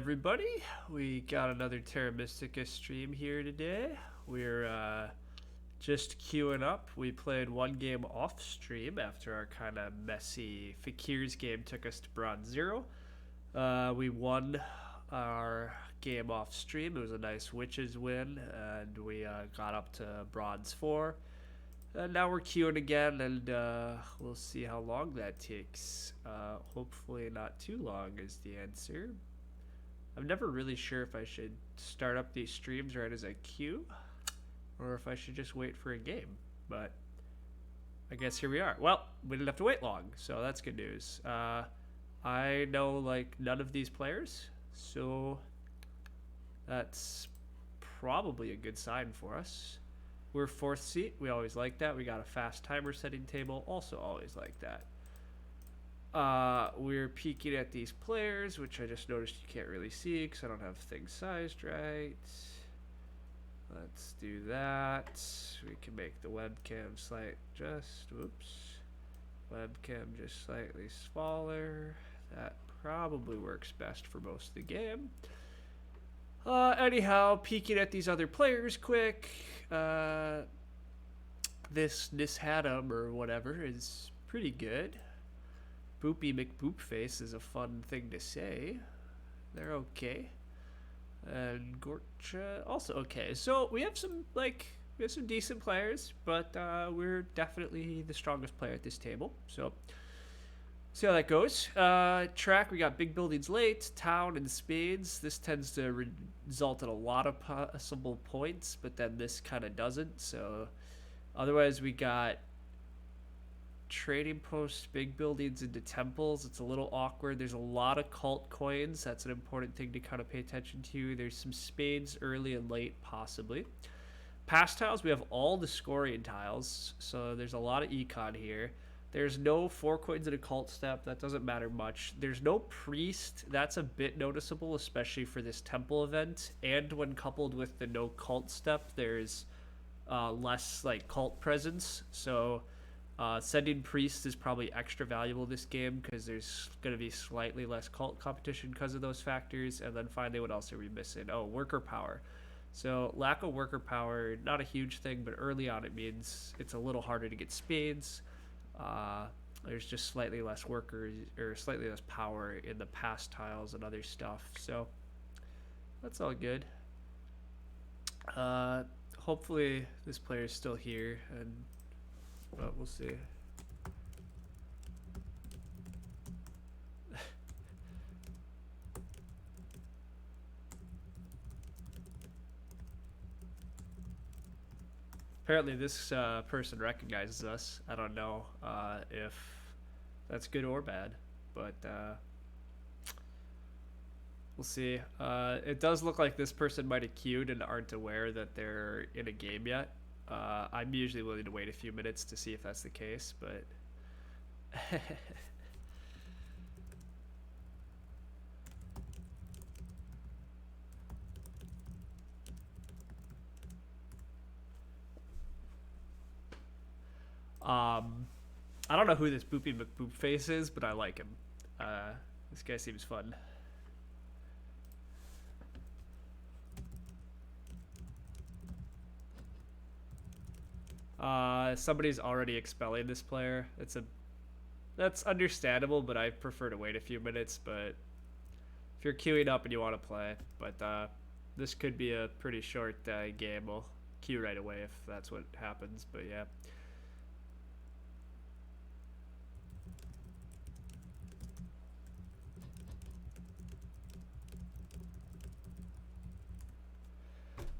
everybody? We got another Terra Mystica stream here today. We're just queuing up. We played one game off stream after our kind of messy Fakir's game took us to Bronze 0. We won our game off stream. It was a nice Witches win, and we got up to Bronze 4. And now we're queuing again, and we'll see how long that takes. Hopefully not too long is the answer. I'm never really sure if I should start up these streams right as I queue, or if I should just wait for a game. But I guess here we are. Well, we didn't have to wait long, so that's good news. I know like none of these players, so that's probably a good sign for us. We're fourth seat. We always like that. We got a fast timer setting table. Also always like that. We're peeking at these players, which I just noticed you can't really see because I don't have things sized right. Let's do that. We can make the webcam webcam just slightly smaller. That probably works best for most of the game. Anyhow, peeking at these other players quick. This Nishatum or whatever is pretty good. Boopy McBoopface is a fun thing to say. They're okay. And Gorcha also okay. So we have some decent players, but we're definitely the strongest player at this table. So see how that goes. Track, we got big buildings late, town, and spades. This tends to result in a lot of possible points, but then this kind of doesn't. So otherwise we got trading posts, big buildings into temples. It's a little awkward. There's a lot of cult coins. That's an important thing to kind of pay attention to. There's some spades early and late, possibly. Past tiles, we have all the scoring tiles, so there's a lot of econ here. There's no 4 coins in a cult step. That doesn't matter much. There's no priest. That's a bit noticeable, especially for this temple event. And when coupled with the no cult step, there's less like cult presence. So sending priest is probably extra valuable this game because there's going to be slightly less cult competition because of those factors. And then finally, what else are we missing? Oh, worker power. So lack of worker power, not a huge thing, but early on it means it's a little harder to get spades. There's just slightly less workers or slightly less power in the past tiles and other stuff. So that's all good. Hopefully this player is still here, but we'll see. Apparently this person recognizes us. I don't know if that's good or bad, but we'll see. It does look like this person might have queued and aren't aware that they're in a game yet. I'm usually willing to wait a few minutes to see if that's the case, but I don't know who this Boopy McBoopface is, but I like him. This guy seems fun. Somebody's already expelling this player. That's understandable, but I prefer to wait a few minutes. But if you're queuing up and you want to play, but this could be a pretty short game. We'll queue right away if that's what happens. But yeah.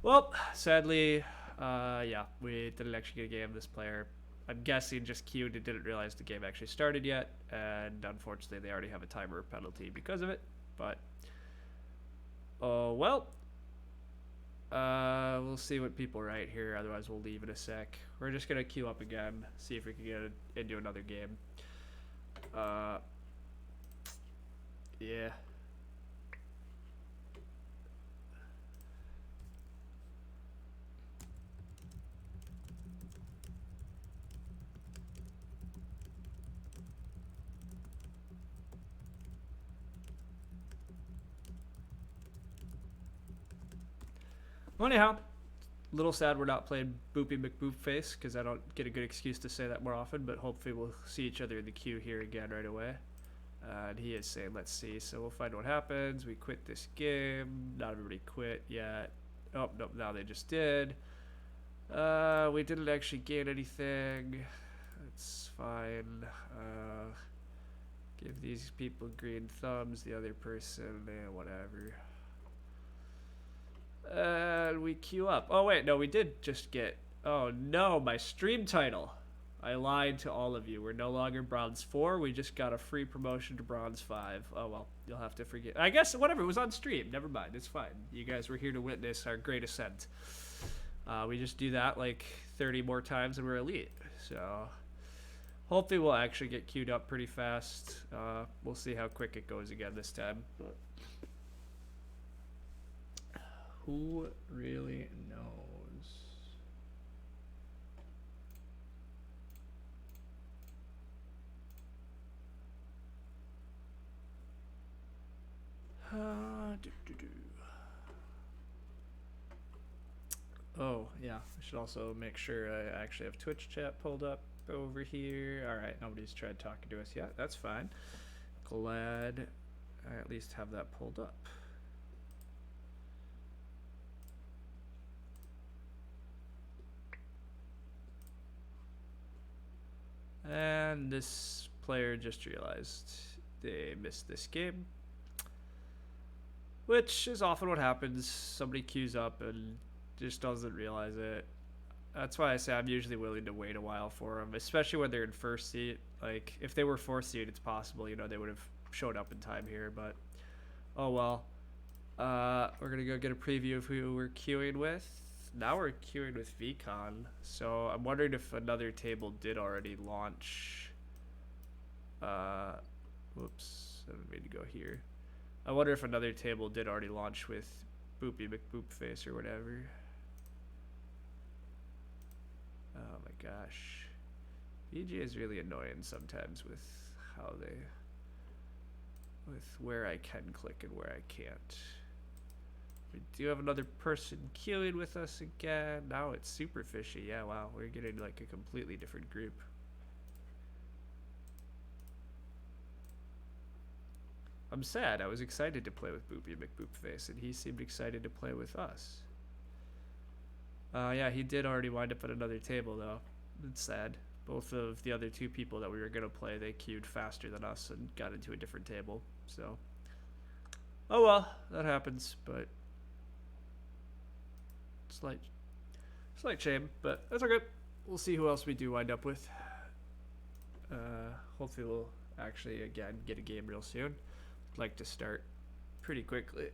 Well, sadly, yeah, we didn't actually get a game. This player, I'm guessing, just queued and didn't realize the game actually started yet, and unfortunately, they already have a timer penalty because of it. But oh well, we'll see what people write here. Otherwise, we'll leave in a sec. We're just gonna queue up again, see if we can get into another game. Yeah. Well, anyhow, a little sad we're not playing Boopy McBoopface because I don't get a good excuse to say that more often, but hopefully we'll see each other in the queue here again right away. And he is saying, let's see. So we'll find what happens. We quit this game. Not everybody quit yet. Oh, nope, now they just did. We didn't actually gain anything. It's fine. Give these people green thumbs. The other person, whatever. And we queue up. Oh, wait, no, we did just get... Oh, no, my stream title. I lied to all of you. We're no longer Bronze 4. We just got a free promotion to Bronze 5. Oh, well, you'll have to forget. I guess, whatever, it was on stream. Never mind, it's fine. You guys were here to witness our great ascent. We just do that like 30 more times and we're elite. So, hopefully we'll actually get queued up pretty fast. We'll see how quick it goes again this time. But who really knows? Oh, yeah. I should also make sure I actually have Twitch chat pulled up over here. Alright, nobody's tried talking to us yet. That's fine. Glad I at least have that pulled up. And this player just realized they missed this game. Which is often what happens. Somebody queues up and just doesn't realize it. That's why I say I'm usually willing to wait a while for them, especially when they're in first seat. Like, if they were fourth seat, it's possible, you know, they would have showed up in time here, but oh well. We're gonna go get a preview of who we're queuing with. Now we're queuing with VCon, so I'm wondering if another table did already launch. Whoops, I didn't mean to go here. I wonder if another table did already launch with Boopy McBoopface or whatever. Oh my gosh. BG is really annoying sometimes with how they... with where I can click and where I can't. We do have another person queuing with us again. Now it's super fishy. Yeah, wow. We're getting like a completely different group. I'm sad. I was excited to play with Boopy McBoopface, and he seemed excited to play with us. Yeah, he did already wind up at another table, though. It's sad. Both of the other two people that we were going to play, they queued faster than us and got into a different table. So, oh well, that happens, but slight shame, but that's okay. We'll see who else we do wind up with. Hopefully we'll actually, again, get a game real soon. I'd like to start pretty quickly.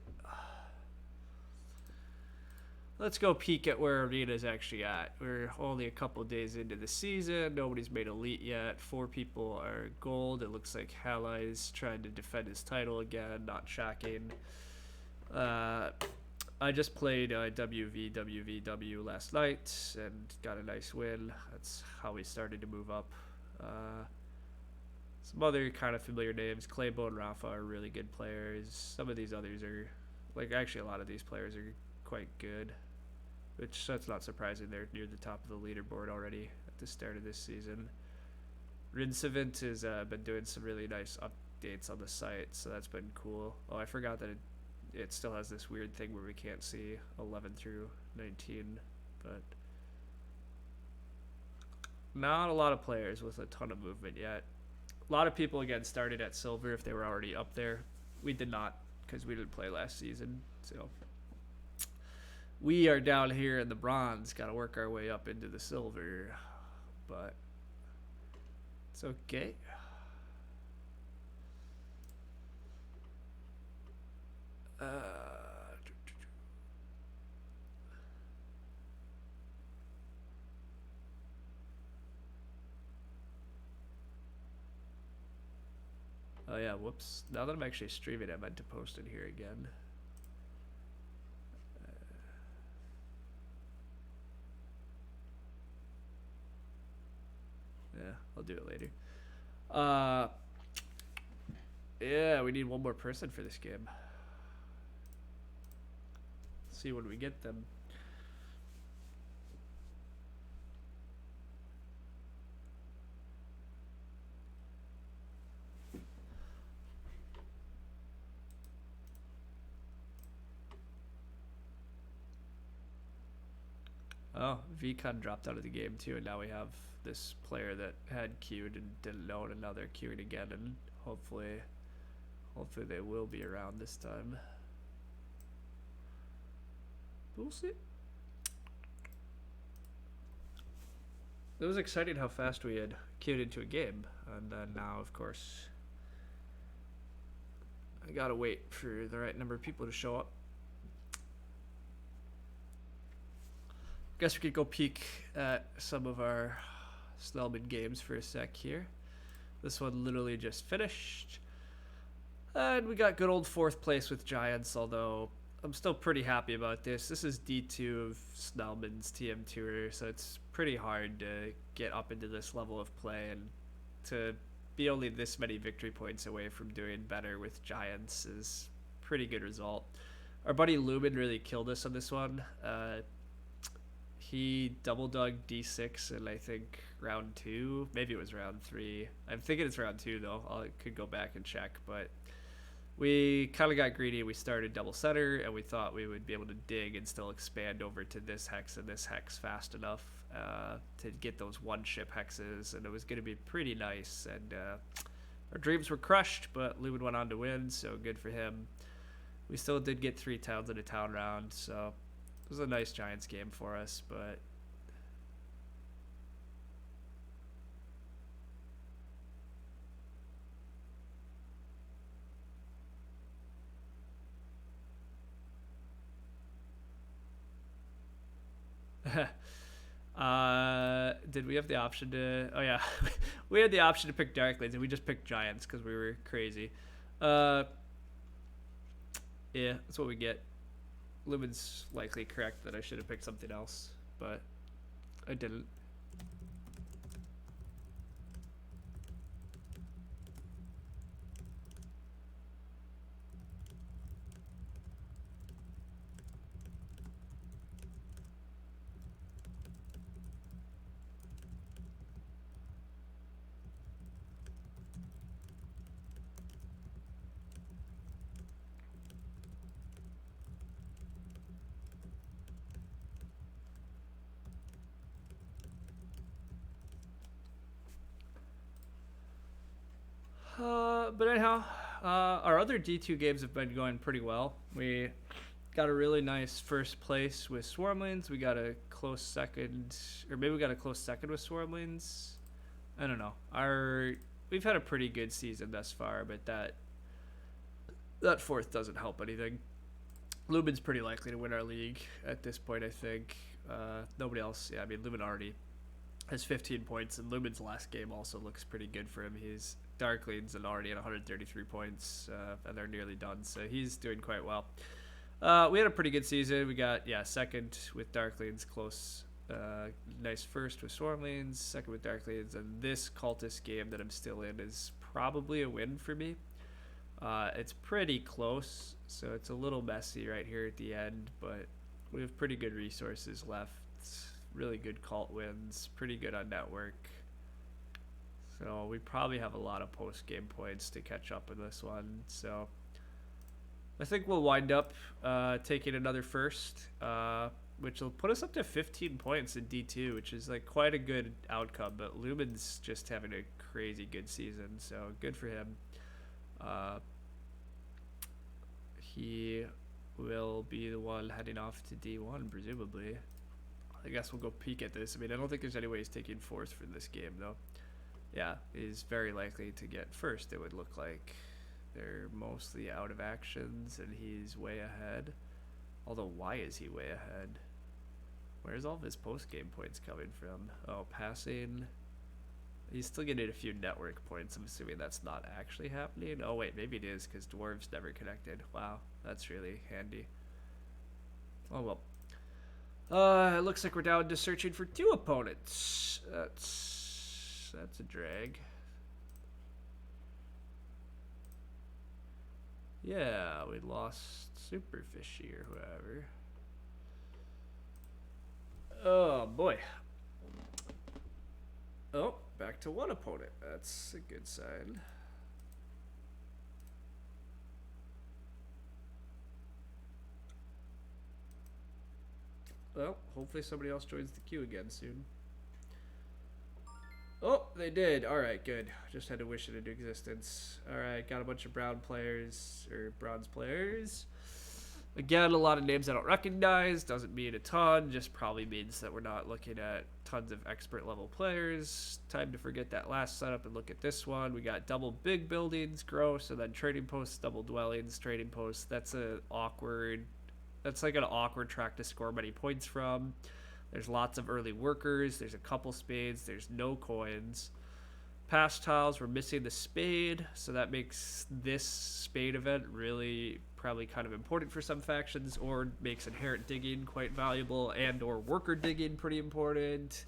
Let's go peek at where Arena's actually at. We're only a couple days into the season. Nobody's made elite yet. 4 people are gold. It looks like Halai's trying to defend his title again. Not shocking. I just played WVWVW last night and got a nice win. That's how we started to move up. Some other kind of familiar names. Claybo and Rafa are really good players. Some of these others are, like, actually a lot of these players are quite good, which that's not surprising. They're near the top of the leaderboard already at the start of this season. Rinsevent has been doing some really nice updates on the site, so that's been cool. Oh, I forgot that it still has this weird thing where we can't see 11 through 19, but not a lot of players with a ton of movement yet. A lot of people, again, started at silver if they were already up there. We did not, because we didn't play last season, so we are down here in the bronze, got to work our way up into the silver, but it's okay. Oh yeah, whoops. Now that I'm actually streaming, I meant to post it here again. Yeah, I'll do it later. Yeah, we need one more person for this game. Let's see when we get them. Oh, VCon dropped out of the game too, and now we have this player that had queued and didn't know it, and now they're queuing again, and hopefully they will be around this time. But we'll see. It was exciting how fast we had queued into a game, and then now, of course, I gotta wait for the right number of people to show up. Guess we could go peek at some of our Snellman games for a sec here. This one literally just finished. And we got good old 4th place with Giants, although I'm still pretty happy about this. This is D2 of Snellman's TM Tour, so it's pretty hard to get up into this level of play, and to be only this many victory points away from doing better with Giants is a pretty good result. Our buddy Lumen really killed us on this one. He double dug D6 in, I think, round 2. Maybe it was round 3. I'm thinking it's round 2, though. I could go back and check, but we kind of got greedy. We started double center, and we thought we would be able to dig and still expand over to this hex and this hex fast enough to get those one-ship hexes, and it was going to be pretty nice. And our dreams were crushed, but Lumen went on to win, so good for him. We still did get 3 towns in a town round, so it was a nice Giants game for us, but did we have the option to... Oh, yeah. We had the option to pick Darklings, and we just picked Giants because we were crazy. Yeah, that's what we get. Lumen's likely correct that I should have picked something else, but I didn't. But anyhow, our other D2 games have been going pretty well. We got a really nice 1st place with Swarmlings. We got a close second, or maybe we got a close second with Swarmlings. I don't know. We've had a pretty good season thus far, but that 4th doesn't help anything. Lumen's pretty likely to win our league at this point, I think. Nobody else. Yeah, I mean, Lumen already has 15 points, and Lumen's last game also looks pretty good for him. He's Darklings and already at 133 points, and they're nearly done, so he's doing quite well. We had a pretty good season. We got, 2nd with Darklings, close, nice 1st with Swarmlings, 2nd with Darklings, and this Cultist game that I'm still in is probably a win for me. It's pretty close, so it's a little messy right here at the end, but we have pretty good resources left. Really good cult wins, pretty good on network. So we probably have a lot of post-game points to catch up in this one. So I think we'll wind up taking another 1st, which will put us up to 15 points in D2, which is like quite a good outcome. But Lumen's just having a crazy good season, so good for him. He will be the one heading off to D1, presumably. I guess we'll go peek at this. I mean, I don't think there's any way he's taking 4th for this game, though. Yeah, he's very likely to get 1st, it would look like. They're mostly out of actions, and he's way ahead. Although, why is he way ahead? Where's all of his post-game points coming from? Oh, passing. He's still getting a few network points. I'm assuming that's not actually happening. Oh, wait, maybe it is, because Dwarves never connected. Wow, that's really handy. Oh, well. It looks like we're down to searching for 2 opponents. That's a drag. Yeah, we lost Superfishy or whoever. Oh, boy. Oh, back to 1 opponent. That's a good sign. Well, hopefully somebody else joins the queue again soon. Oh, they did. Alright, good. Just had to wish it into existence. Alright, got a bunch of brown players, or bronze players. Again, a lot of names I don't recognize. Doesn't mean a ton. Just probably means that we're not looking at tons of expert level players. Time to forget that last setup and look at this one. We got double big buildings, gross, and then trading posts, double dwellings, trading posts. That's like an awkward track to score many points from. There's lots of early workers. There's a couple spades. There's no coins. Past tiles, we're missing the spade, so that makes this spade event really probably kind of important for some factions, or makes inherent digging quite valuable, and or worker digging pretty important.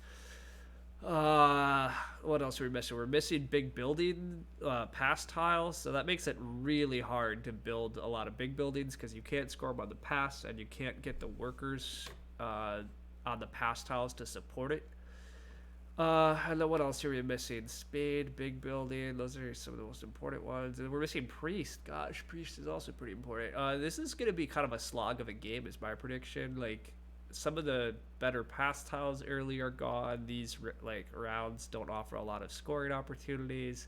What else are we missing? We're missing big building pass tiles, so that makes it really hard to build a lot of big buildings because you can't score them on the pass, and you can't get the workers on the pass tiles to support it. And then what else are we missing? Spade, big building. Those are some of the most important ones. And we're missing priest. Gosh, priest is also pretty important. This is going to be kind of a slog of a game, is my prediction. Like, some of the better pass tiles early are gone. These like rounds don't offer a lot of scoring opportunities.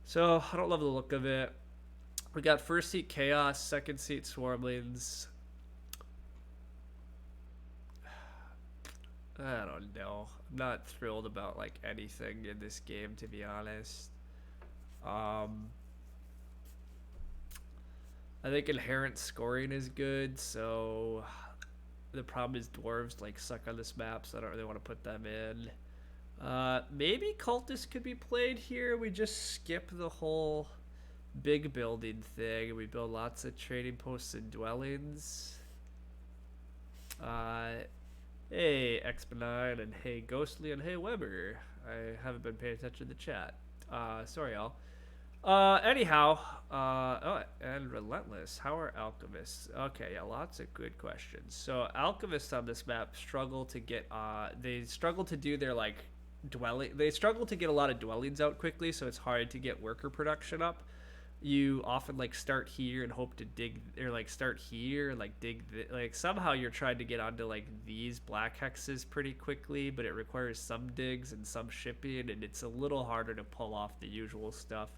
So I don't love the look of it. We got first seat chaos, second seat swarmlings. I don't know. I'm not thrilled about like anything in this game, to be honest. I think inherent scoring is good, so the problem is dwarves like suck on this map, so I don't really want to put them in. Maybe cultists could be played here. We just skip the whole big building thing and we build lots of trading posts and dwellings. Hey, X9, and hey, Ghostly, and hey, Weber. I haven't been paying attention to the chat. Sorry, y'all. Anyhow, oh, and Relentless. How are Alchemists? Okay, yeah, lots of good questions. So, Alchemists on this map struggle to get, they struggle to do their, like, they struggle to get a lot of dwellings out quickly, so it's hard to get worker production up. You often like start here and hope to dig, or like start here and like dig like somehow you're trying to get onto like these black hexes pretty quickly, but it requires some digs and some shipping, and it's a little harder to pull off the usual stuff.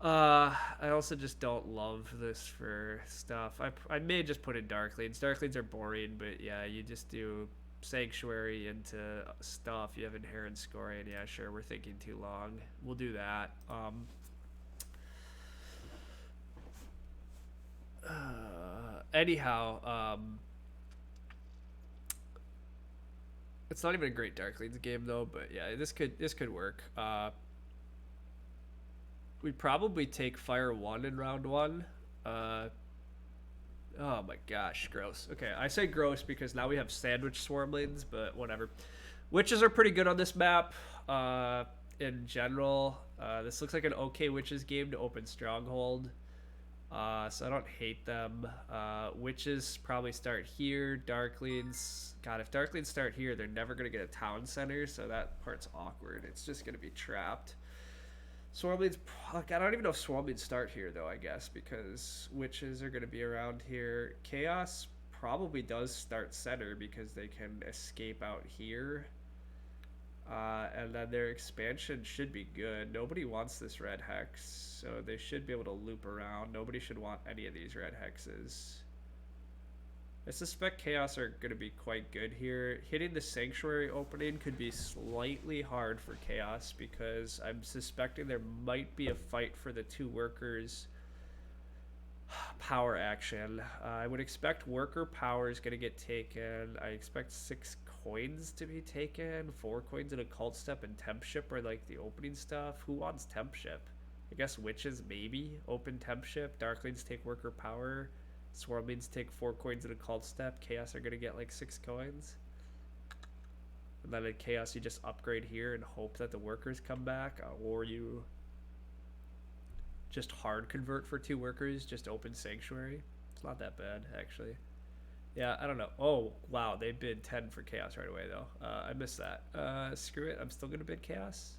I also just don't love this for stuff. I may just put in Darklings. Darklings are boring, but yeah, you just do Sanctuary into stuff. You have inherent scoring. Yeah, sure, we're thinking too long. We'll do that. Anyhow, it's not even a great Darklings game though, but yeah, this could work. We'd probably take Fire 1 in round 1. Oh my gosh, gross. Okay, I say gross because now we have sandwich swarmlings, but whatever. Witches are pretty good on this map. In general, this looks like an okay Witches game to open Stronghold. So I don't hate them. Witches probably start here. Darklings, God, if Darklings start here, they're never going to get a town center, so that part's awkward. It's just going to be trapped. Swarmlings, I don't even know if Swarmlings start here, though, I guess, because Witches are going to be around here. Chaos probably does start center because they can escape out here. And then their expansion should be good. Nobody wants this red hex, so they should be able to loop around. Nobody should want any of these red hexes. I suspect Chaos are going to be quite good here. Hitting the Sanctuary opening could be slightly hard for Chaos because I'm suspecting there might be a fight for the 2 workers power action. I would expect worker power is going to get taken. I expect 6 coins to be taken. 4 coins in a cult step and temp ship are like the opening stuff. Who wants temp ship? I guess Witches maybe open temp ship. Darklings take worker power. Swarmlings take 4 coins in a cult step. Chaos are going to get like 6 coins. And then in Chaos you just upgrade here and hope that the workers come back, or you just hard convert for 2 workers, just open Sanctuary. It's not that bad, actually. Yeah, I don't know. Oh, wow, they bid 10 for Chaos right away, though. I missed that. Screw it, I'm still going to bid Chaos.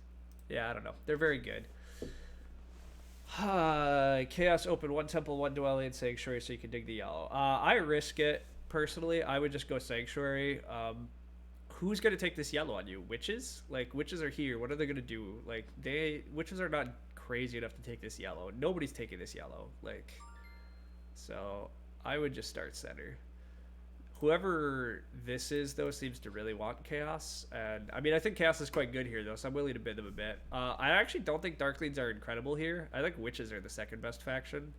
Yeah, I don't know. They're very good. Chaos open 1 temple, 1 dwelling, Sanctuary, so you can dig the yellow. I risk it. personally, I would just go Sanctuary. Who's gonna take this yellow on you? Witches? Like, witches are here. What are they gonna do? Like, witches are not crazy enough to take this yellow. Nobody's taking this yellow. Like, so I would just start center. Whoever this is, though, seems to really want Chaos. And, I mean, I think Chaos is quite good here, though, so I'm willing to bid them a bit. I actually don't think Darklings are incredible here. I think Witches are the second best faction.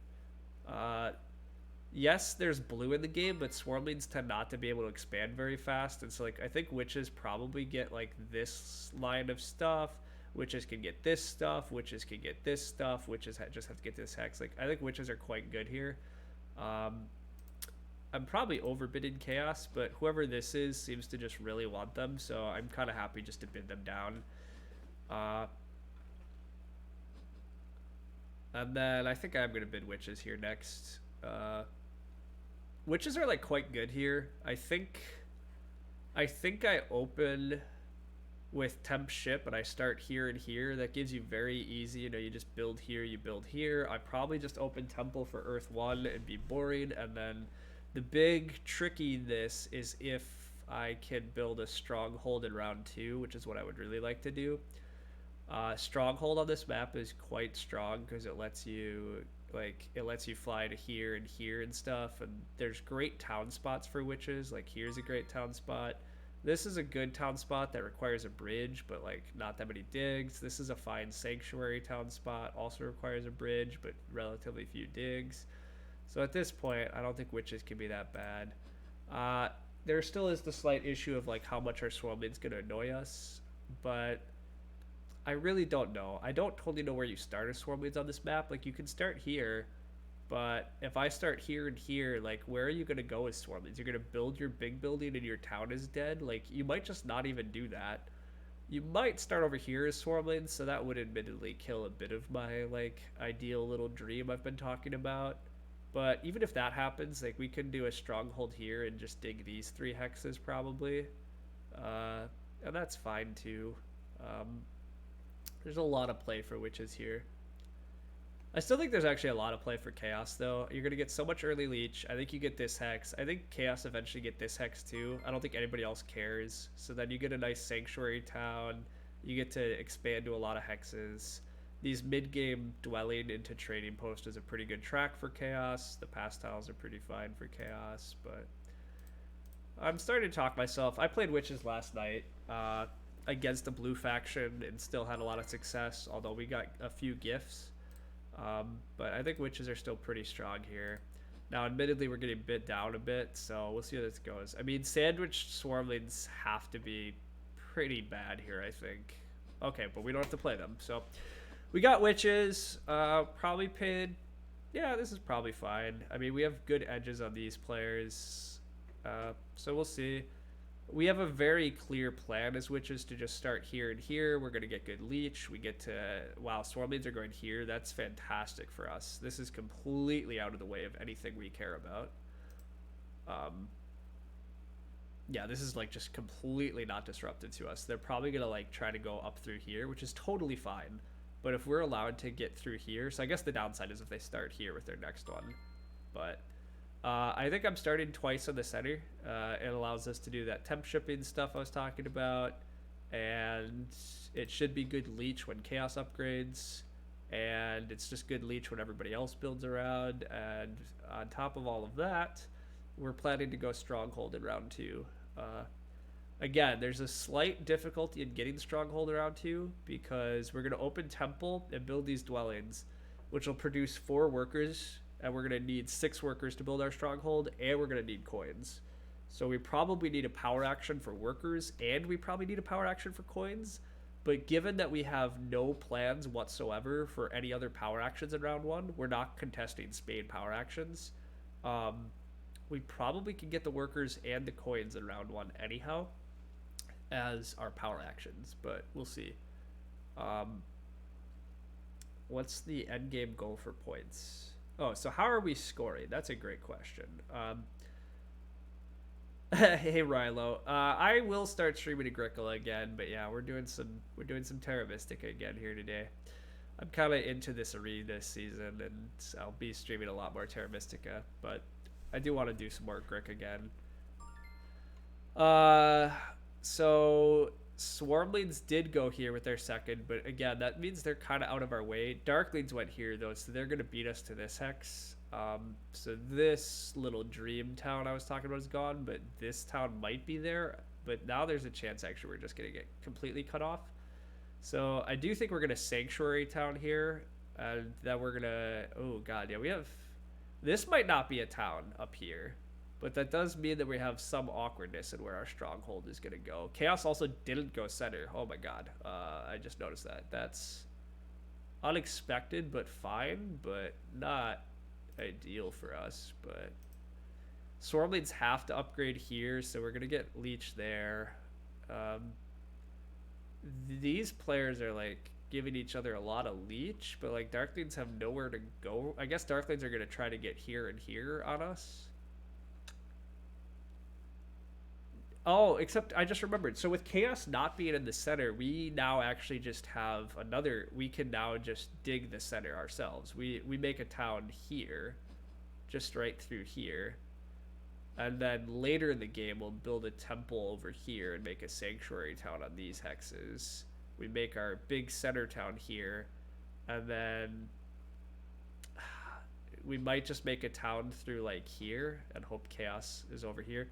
Yes, there's blue in the game, but Swarmlings tend not to be able to expand very fast. And so, like, I think Witches probably get, like, this line of stuff. Witches can get this stuff. Witches can get this stuff. Witches just have to get this hex. Like, I think Witches are quite good here. I'm probably overbidding Chaos, but whoever this is seems to just really want them, so I'm kind of happy just to bid them down. And then I think I'm going to bid Witches here next. Witches are like quite good here. I think I open with temp ship and I start here and here. That gives you very easy, you know, you just build here, you build here. I probably just open temple for Earth 1 and be boring, and then the big tricky this is if I can build a stronghold in round 2, which is what I would really like to do. Stronghold on this map is quite strong because it lets you fly to here and here and stuff, and there's great town spots for witches. Like, here's a great town spot. This is a good town spot that requires a bridge, but like not that many digs. This is a fine sanctuary town spot, also requires a bridge, but relatively few digs. So at this point, I don't think witches can be that bad. There still is the slight issue of like how much our Swarmling's going to annoy us, but I really don't know. I don't totally know where you start as Swarmlings on this map. Like, you can start here, but if I start here and here, like, where are you going to go as Swarmlings? You're going to build your big building and your town is dead? Like, you might just not even do that. You might start over here as Swarmlings, so that would admittedly kill a bit of my, like, ideal little dream I've been talking about. But even if that happens, like, we can do a stronghold here and just dig these 3 hexes probably. And that's fine too. There's a lot of play for witches here. I still think there's actually a lot of play for Chaos, though. You're going to get so much early leech. I think you get this hex. I think Chaos eventually get this hex, too. I don't think anybody else cares. So then you get a nice Sanctuary town. You get to expand to a lot of hexes. These mid-game dwelling into Trading Post is a pretty good track for Chaos. The pass tiles are pretty fine for Chaos, but I'm starting to talk myself. I played Witches last night against the blue faction and still had a lot of success, although we got a few gifts. But I think Witches are still pretty strong here. Now, admittedly, we're getting bit down a bit, so we'll see how this goes. I mean, sandwiched Swarmlings have to be pretty bad here, I think. Okay, but we don't have to play them, so we got Witches. Probably paid. Yeah, this is probably fine. I mean, we have good edges on these players, so we'll see. We have a very clear plan as Witches to just start here and here. We're going to get good leech. We get to, wow, Swarmlings are going here. That's fantastic for us. This is completely out of the way of anything we care about. Yeah, this is like just completely not disruptive to us. They're probably going to like try to go up through here, which is totally fine. But if we're allowed to get through here, so I guess the downside is if they start here with their next one. But I think I'm starting twice on the center. It allows us to do that temp shipping stuff I was talking about, and it should be good leech when Chaos upgrades, and it's just good leech when everybody else builds around. And on top of all of that, we're planning to go Stronghold in round 2. Again, there's a slight difficulty in getting Stronghold in round 2 because we're going to open Temple and build these dwellings, which will produce 4 workers, and we're going to need 6 workers to build our stronghold, and we're going to need coins. So we probably need a power action for workers, and we probably need a power action for coins. But given that we have no plans whatsoever for any other power actions in round 1, we're not contesting spade power actions. We probably can get the workers and the coins in round 1 anyhow as our power actions, but we'll see. What's the end game goal for points? Oh, so how are we scoring? That's a great question. Hey Rilo, I will start streaming Agricola again, but yeah, we're doing some Terra Mystica again here today. I'm kind of into this arena this season, and I'll be streaming a lot more Terra Mystica. But I do want to do some more Grick again. So Swarmlings did go here with their second, but again, that means they're kind of out of our way. Darklings went here though, so they're gonna beat us to this hex. So this little dream town I was talking about is gone, but this town might be there. But now there's a chance actually we're just gonna get completely cut off. So I do think we're gonna sanctuary town here, and that we're gonna. Oh god, yeah, we have. This might not be a town up here. But that does mean that we have some awkwardness in where our stronghold is going to go. Chaos also didn't go center. Oh my god. I just noticed that. That's unexpected, but fine. But not ideal for us. But Swarmlings have to upgrade here, so we're going to get Leech there. These players are like giving each other a lot of Leech, but like Darklings have nowhere to go. I guess Darklings are going to try to get here and here on us. Oh, except I just remembered. So with Chaos not being in the center, we now actually just have another. We can now just dig the center ourselves. We make a town here, just right through here, and then later in the game we'll build a temple over here and make a sanctuary town on these hexes. We make our big center town here, and then we might just make a town through like here and hope Chaos is over here.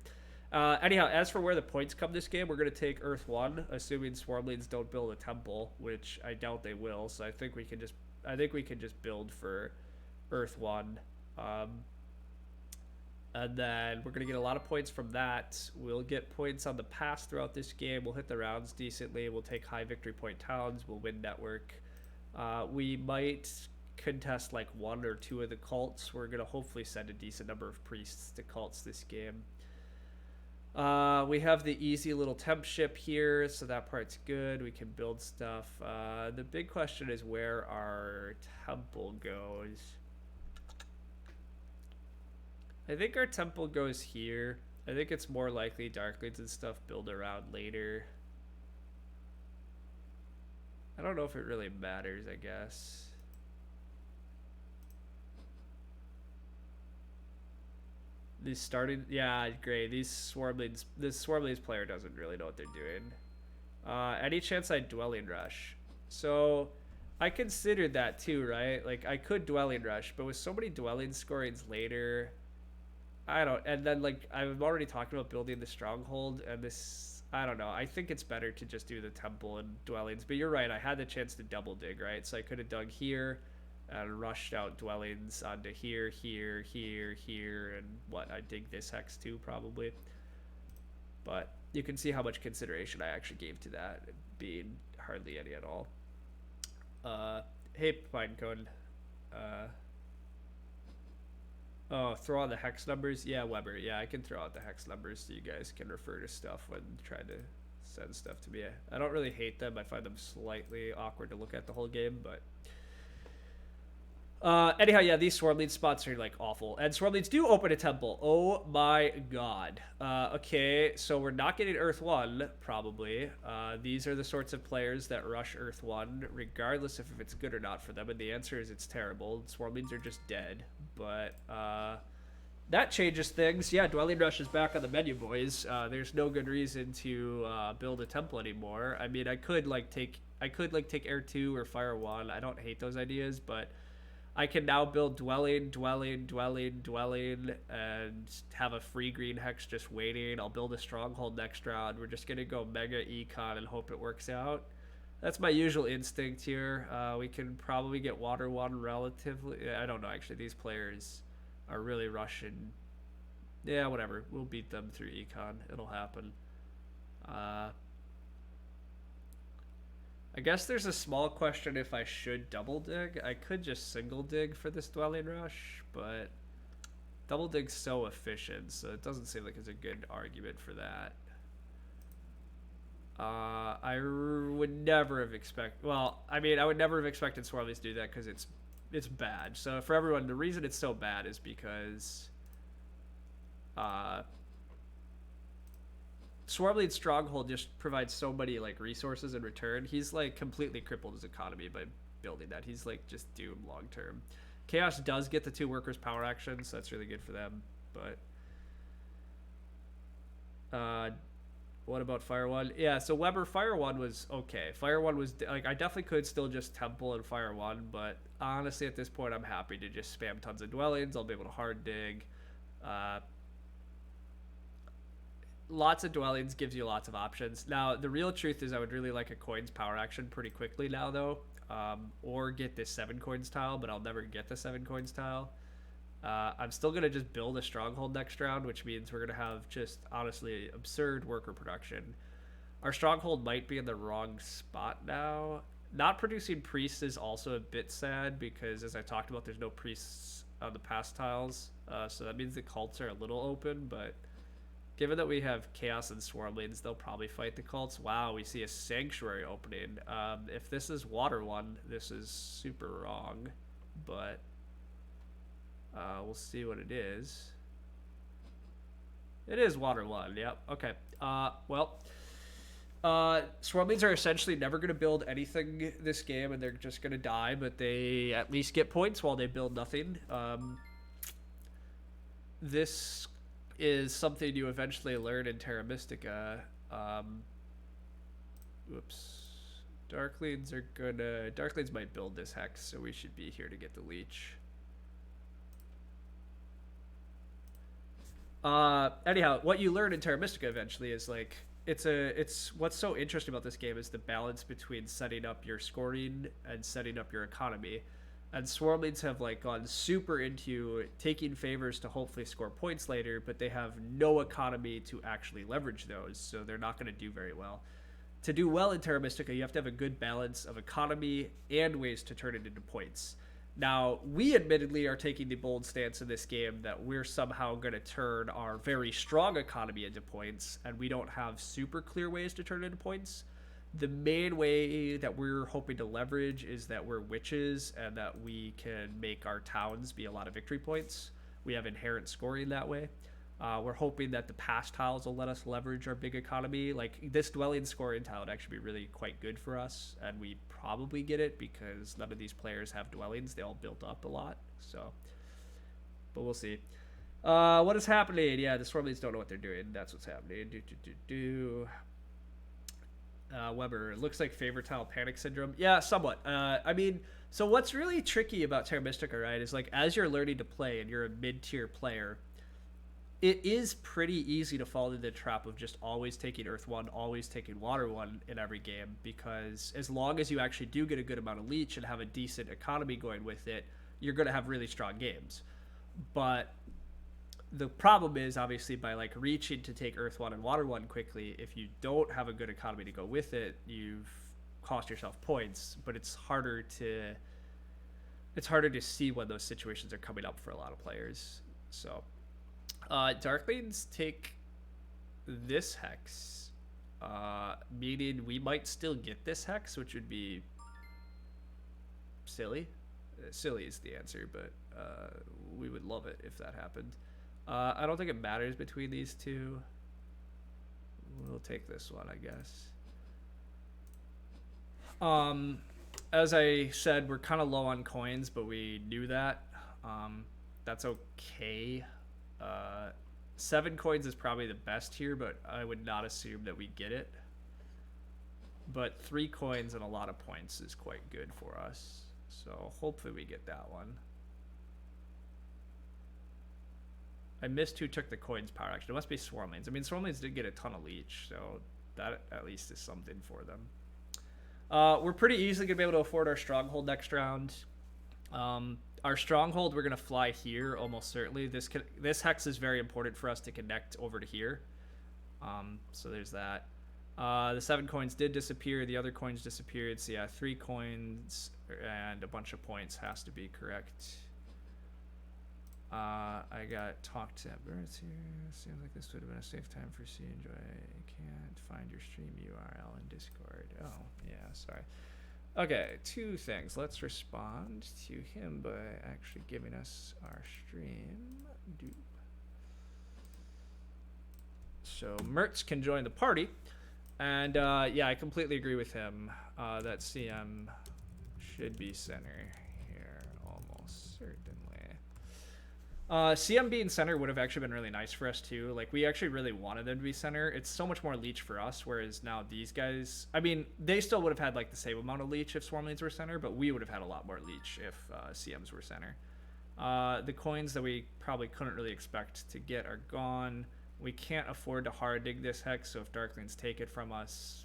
Anyhow, as for where the points come this game, we're going to take Earth 1, assuming Swarmlings don't build a temple, which I doubt they will. So I think we can just build for Earth 1. And then we're going to get a lot of points from that. We'll get points on the pass throughout this game. We'll hit the rounds decently. We'll take high victory point towns. We'll win network. We might contest like 1 or 2 of the cults. We're going to hopefully send a decent number of priests to cults this game. We have the easy little temp ship here, so that part's good. We can build stuff. The big question is where our temple goes. I think our temple goes here. I think it's more likely Darklings and stuff build around later. I don't know if it really matters, I guess. These starting, yeah, great. This Swarmlings player doesn't really know what they're doing. Any chance I Dwelling Rush? So I considered that too, right? Like I could Dwelling Rush, but with so many Dwelling scorings later, I don't. And then like I'm already talking about building the stronghold, and this, I don't know. I think it's better to just do the temple and dwellings. But you're right. I had the chance to double dig, right? So I could have dug here and rushed out dwellings onto here, here, here, here, and what, I dig this hex too, probably. But you can see how much consideration I actually gave to that, being hardly any at all. Hey, Pinecone. Oh, throw out the hex numbers? Yeah, Weber. Yeah, I can throw out the hex numbers so you guys can refer to stuff when trying to send stuff to me. I don't really hate them. I find them slightly awkward to look at the whole game, but... anyhow, yeah, these Swarmlings spots are like awful, and Swarmlings do open a temple. Oh my god. Okay, so we're not getting Earth 1 probably. These are the sorts of players that rush Earth 1 regardless of if it's good or not for them, and the answer is it's terrible. Swarmlings are just dead, but that changes things. Yeah, Dwelling Rush is back on the menu, boys. There's no good reason to build a temple anymore. I mean, I could take Air 2 or Fire 1. I don't hate those ideas, but I can now build dwelling, and have a free green hex just waiting. I'll build a stronghold next round. We're just going to go mega econ and hope it works out. That's my usual instinct here. We can probably get Water 1 relatively. I don't know, actually. These players are really rushing. Yeah, whatever. We'll beat them through econ. It'll happen. I guess there's a small question if I should double dig. I could just single dig for this Dwelling Rush, but double dig's so efficient, so it doesn't seem like it's a good argument for that. I would never have expected... Well, I mean, I would never have expected Swarmlings to do that because it's bad. So for everyone, the reason it's so bad is because... Swarmling's stronghold just provides so many like resources in return. He's like completely crippled his economy by building that. He's like just doomed long term. Chaos does get the 2 workers power actions, so that's really good for them. but what about Fire One? Yeah, so Weber Fire One was okay. Fire One was like I definitely could still just Temple and Fire One, but honestly at this point I'm happy to just spam tons of dwellings. I'll be able to hard dig. Uh, Lots of dwellings gives you lots of options. Now the real truth is I would really like a coins power action pretty quickly now though, or get this 7 coins tile, but I'll never get the 7 coins tile. I'm still going to just build a stronghold next round, which means we're going to have just honestly absurd worker production. Our stronghold might be in the wrong spot now. Not producing priests is also a bit sad because, as I talked about, there's no priests on the past tiles. So that means the cults are a little open, but given that we have Chaos and Swarmlings, they'll probably fight the cults. Wow, we see a Sanctuary opening. If this is Water 1, this is super wrong, but we'll see what it is. It is Water 1, yep, okay. Swarmlings are essentially never going to build anything this game, and they're just going to die, but they at least get points while they build nothing. This is something you eventually learn in Terra Mystica. Darklings might build this hex, so we should be here to get the leech. Anyhow, what you learn in Terra Mystica eventually is like it's what's so interesting about this game is the balance between setting up your scoring and setting up your economy. And Swarmlings have like gone super into taking favors to hopefully score points later, but they have no economy to actually leverage those, so they're not going to do very well. To do well in Terra Mystica, you have to have a good balance of economy and ways to turn it into points. Now, we admittedly are taking the bold stance in this game that we're somehow going to turn our very strong economy into points, and we don't have super clear ways to turn it into points. The main way that we're hoping to leverage is that we're witches and that we can make our towns be a lot of victory points. We have inherent scoring that way. We're hoping that the past tiles will let us leverage our big economy. Like this dwelling scoring tile would actually be really quite good for us, and we probably get it because none of these players have dwellings. They all built up a lot, so. But we'll see. What is happening? Yeah, the Swarmlings don't know what they're doing. That's what's happening. Weber, it looks like favorite tile panic syndrome. Yeah, somewhat. I mean, so what's really tricky about Terra Mystica, right, is like as you're learning to play and you're a mid-tier player, it is pretty easy to fall into the trap of just always taking Earth 1, always taking Water 1 in every game, because as long as you actually do get a good amount of leech and have a decent economy going with it, you're going to have really strong games. But the problem is, obviously, by like reaching to take Earth 1 and Water 1 quickly, if you don't have a good economy to go with it, you've cost yourself points, but it's harder to see when those situations are coming up for a lot of players. So Darklings take this hex, meaning we might still get this hex, which would be silly. Silly is the answer, but we would love it if that happened. I don't think it matters between these two. We'll take this one, I guess. As I said, we're kind of low on coins, but we knew that. That's okay. 7 coins is probably the best here, but I would not assume that we get it. But 3 coins and a lot of points is quite good for us. So hopefully we get that one. I missed who took the coins power action. It must be Swarmlings. I mean, Swarmlings did get a ton of leech, so that at least is something for them. We're pretty easily going to be able to afford our stronghold next round. Our stronghold, we're going to fly here almost certainly. This hex is very important for us to connect over to here. So there's that. The 7 coins did disappear. The other coins disappeared. So yeah, 3 coins and a bunch of points has to be correct. I got talked to birds here. Seems like this would have been a safe time for C. Enjoy. I can't find your stream URL in Discord. Oh, yeah, sorry. Okay, 2 things. Let's respond to him by actually giving us our stream. Doop. So Mertz can join the party. And yeah, I completely agree with him that CM should be center here, almost certainly. CM being center would have actually been really nice for us too. Like we actually really wanted them to be center. It's so much more leech for us, whereas now these guys, I mean, they still would have had like the same amount of leech if Swarmlings were center, but we would have had a lot more leech if CMs were center. The coins that we probably couldn't really expect to get are gone. We can't afford to hard dig this hex, so if Darklings take it from us,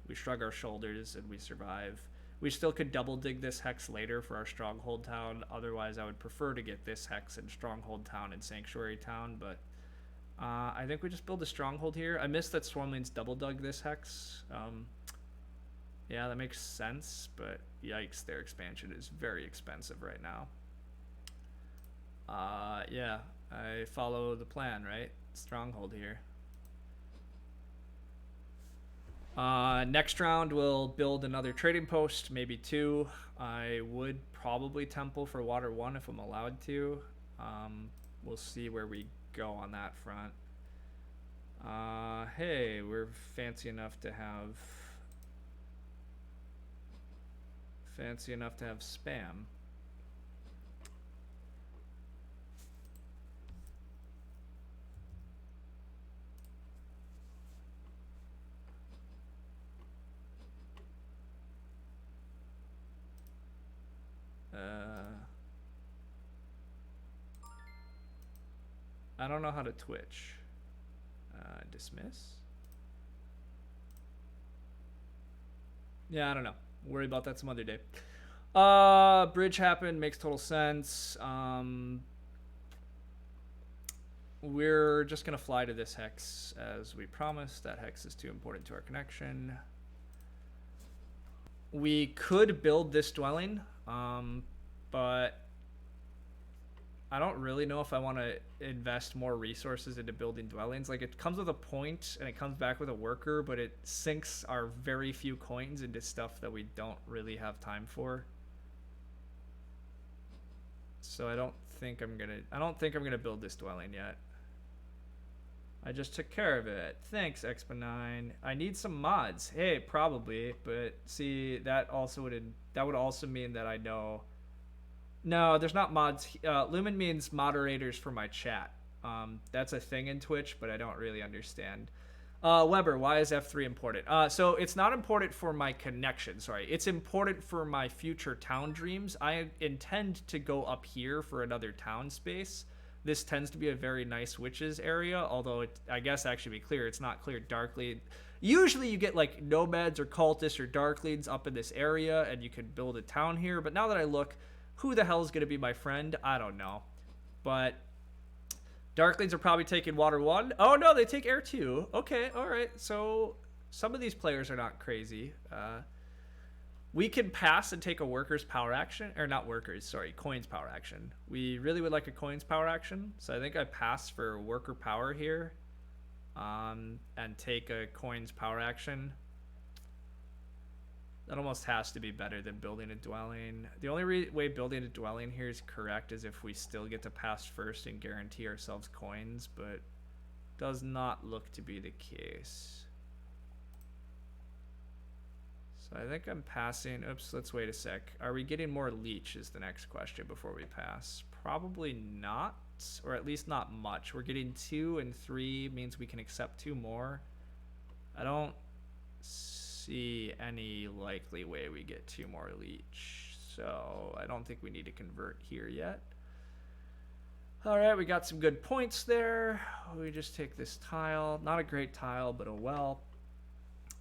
we shrug our shoulders and we survive. We still could double dig this hex later for our Stronghold Town. Otherwise, I would prefer to get this hex in Stronghold Town and Sanctuary Town, but I think we just build a Stronghold here. I missed that Swarmlings double dug this hex. Yeah, that makes sense, but yikes, their expansion is very expensive right now. Yeah, I follow the plan, right? Stronghold here. Next round, we'll build another trading post, maybe 2. I would probably temple for water 1 if I'm allowed to. We'll see where we go on that front. Hey, we're fancy enough to have spam. I don't know how to Twitch. Dismiss? Yeah, I don't know. Worry about that some other day. Bridge happened. Makes total sense. We're just going to fly to this hex as we promised. That hex is too important to our connection. We could build this dwelling, but I don't really know if I want to invest more resources into building dwellings. Like, it comes with a point and it comes back with a worker, but it sinks our very few coins into stuff that we don't really have time for. So I don't think I'm gonna build this dwelling yet. I just took care of it. Thanks, Expo9. I need some mods. Hey, probably, but see, that would also mean that I know. No, there's not mods. Lumen means moderators for my chat. That's a thing in Twitch, but I don't really understand. Weber, why is F3 important? So it's not important for my connection, sorry. It's important for my future town dreams. I intend to go up here for another town space. This tends to be a very nice witches area, although I guess actually be clear, it's not cleared darkly. Usually you get like nomads or cultists or darklings up in this area and you could build a town here, but now that I look, who the hell is going to be my friend? I don't know. But Darklings are probably taking water 1. Oh, no, they take air 2. Okay, all right. So some of these players are not crazy. We can pass and take a worker's power action. Or not workers, sorry, coins power action. We really would like a coins power action. So I think I pass for worker power here. And take a coins power action. That almost has to be better than building a dwelling. The only way building a dwelling here is correct is if we still get to pass first and guarantee ourselves coins, but does not look to be the case. So I think I'm passing. Oops, let's wait a sec. Are we getting more leech is the next question before we pass. Probably not, or at least not much. We're getting 2 and 3 means we can accept 2 more. I don't see any likely way we get 2 more leech, so I don't think we need to convert here yet. All right, we got some good points there. We just take this tile. Not a great tile, but oh well.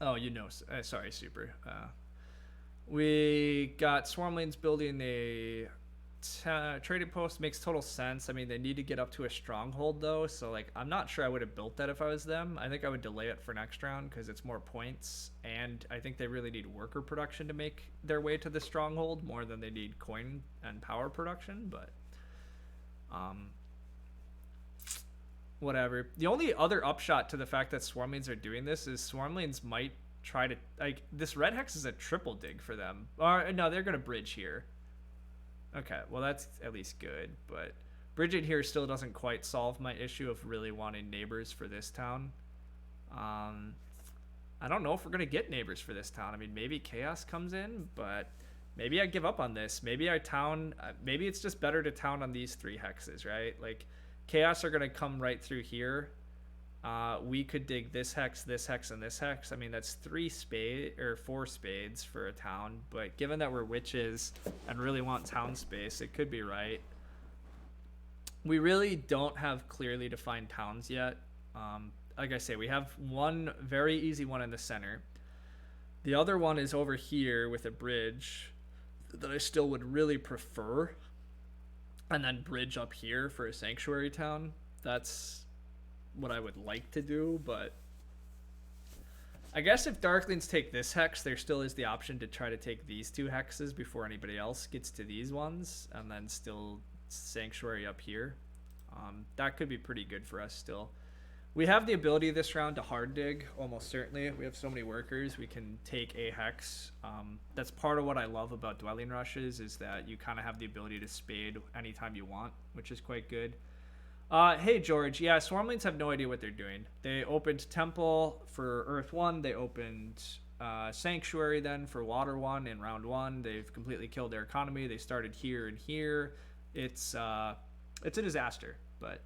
Oh, you know, sorry, Super. We got Swarmlings building a trading post. Makes total sense. I mean, they need to get up to a stronghold though, so like I'm not sure I would have built that if I was them. I think I would delay it for next round because it's more points, and I think they really need worker production to make their way to the stronghold more than they need coin and power production. But whatever. The only other upshot to the fact that Swarmlings are doing this is Swarmlings might try to, like, this red hex is a triple dig for them. Or no, they're gonna bridge here. Okay, well that's at least good, but bridging here still doesn't quite solve my issue of really wanting neighbors for this town. I don't know if we're gonna get neighbors for this town. I mean, maybe chaos comes in, but maybe I give up on this. Maybe I town. Maybe it's just better to town on these 3 hexes, right? Like, chaos are gonna come right through here. We could dig this hex, and this hex. I mean, that's 4 spades for a town. But given that we're witches and really want town space, it could be right. We really don't have clearly defined towns yet. Like I say, we have one very easy one in the center. The other one is over here with a bridge that I still would really prefer. And then bridge up here for a sanctuary town. That's what I would like to do, but I guess if Darklings take this hex, there still is the option to try to take these 2 hexes before anybody else gets to these ones, and then still sanctuary up here. That could be pretty good for us still. We have the ability this round to hard dig, almost certainly. We have so many workers, we can take a hex. That's part of what I love about dwelling rushes, is that you kind of have the ability to spade anytime you want, which is quite good. Hey George, yeah, Swarmlings have no idea what they're doing. They opened Temple for Earth 1, they opened Sanctuary then for Water 1 in round 1. They've completely killed their economy. They started here and here. It's a disaster, but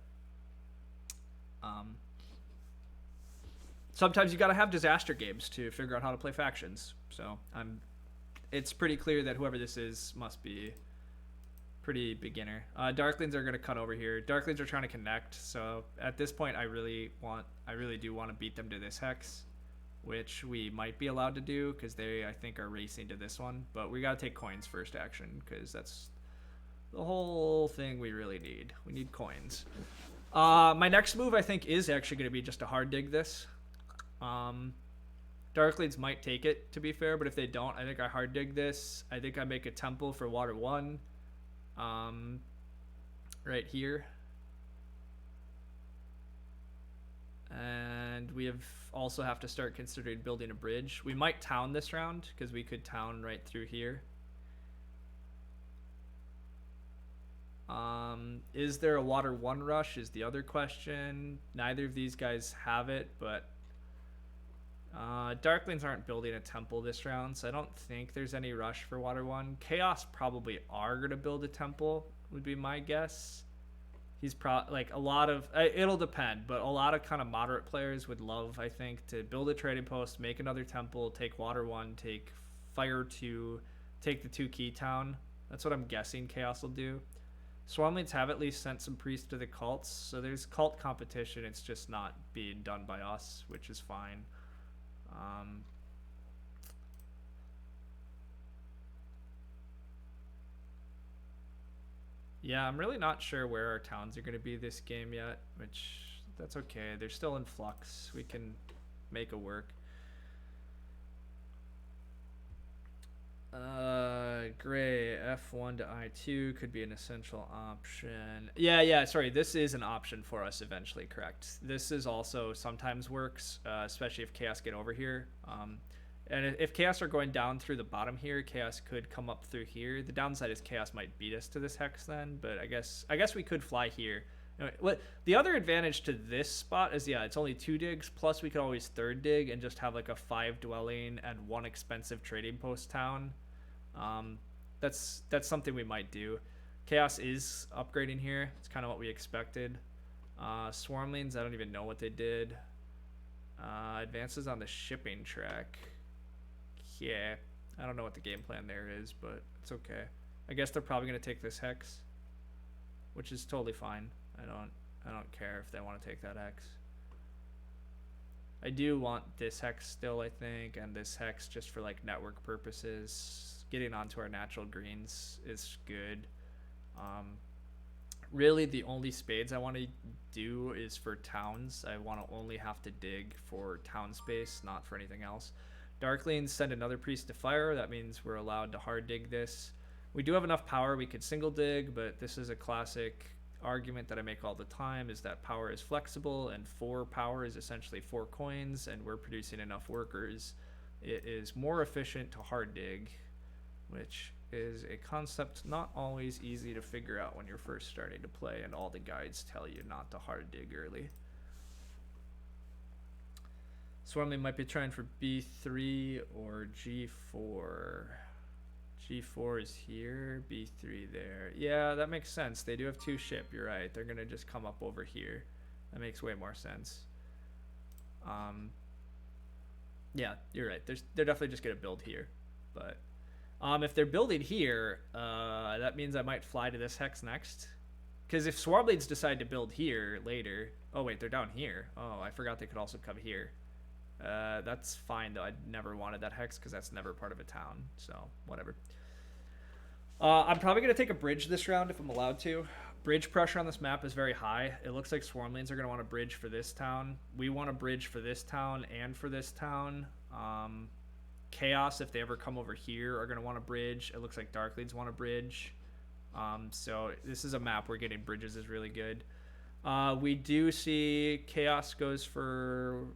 sometimes you gotta have disaster games to figure out how to play factions. So it's pretty clear that whoever this is must be pretty beginner. Darklings are gonna cut over here. Darklings are trying to connect, so at this point I really do want to beat them to this hex, which we might be allowed to do because they, I think, are racing to this one. But we gotta take coins first action because that's the whole thing we really need. We need coins. My next move, I think, is actually going to be just to hard dig this. Darklings might take it, to be fair, but if they don't, I think I hard dig this. I think I make a temple for Water 1. Right here. And we also have to start considering building a bridge. We might town this round, because we could town right through here. Is there a Water 1 rush is the other question. Neither of these guys have it, but Darklings aren't building a temple this round, so I don't think there's any rush for Water 1. Chaos probably are going to build a temple, would be my guess. He's like a lot of, it'll depend, but a lot of kind of moderate players would love, I think, to build a trading post, make another temple, take Water 1, take Fire 2, take the 2 key town. That's what I'm guessing Chaos will do. Swarmlings have at least sent some priests to the cults, so there's cult competition. It's just not being done by us, which is fine. Yeah, I'm really not sure where our towns are going to be this game yet, which that's okay. They're still in flux. We can make it work. Gray, F1 to I2 could be an essential option. Yeah, sorry, this is an option for us eventually, correct. This is also sometimes works, especially if Chaos get over here. And if Chaos are going down through the bottom here, Chaos could come up through here. The downside is Chaos might beat us to this hex then, but I guess we could fly here. What the other advantage to this spot is, yeah, it's only 2 digs, plus we could always third dig and just have like a 5 dwelling and 1 expensive trading post town. That's something we might do. Chaos is upgrading here. It's kind of what we expected. Swarmlings, I don't even know what they did. Advances on the shipping track. Yeah, I don't know what the game plan there is, but it's okay. I guess they're probably gonna take this hex, which is totally fine. I don't care if they want to take that hex. I do want this hex still, I think, and this hex just for like network purposes. Getting onto our natural greens is good. Really, the only spades I want to do is for towns. I want to only have to dig for town space, not for anything else. Darklings send another priest to fire. That means we're allowed to hard dig this. We do have enough power. We could single dig, but this is a classic argument that I make all the time, is that power is flexible, and 4 power is essentially 4 coins, and we're producing enough workers. It is more efficient to hard dig, which is a concept not always easy to figure out when you're first starting to play and all the guides tell you not to hard dig early. Swarmling might be trying for B3 or G4. G4 is here, B3 there. Yeah, that makes sense. They do have 2 ship. You're right. They're gonna just come up over here. That makes way more sense. Yeah, you're right. They're definitely just gonna build here, but if they're building here, that means I might fly to this hex next. Because if Swarmblades decide to build here later, oh wait, they're down here. Oh, I forgot they could also come here. That's fine though. I never wanted that hex because that's never part of a town. So whatever. I'm probably gonna take a bridge this round if I'm allowed to. Bridge pressure on this map is very high. It looks like Swarmlings are gonna want to bridge for this town. We want to bridge for this town and for this town. Chaos, if they ever come over here, are gonna want to bridge. It looks like Darklings want to bridge. So this is a map where getting bridges is really good. We do see Chaos goes for...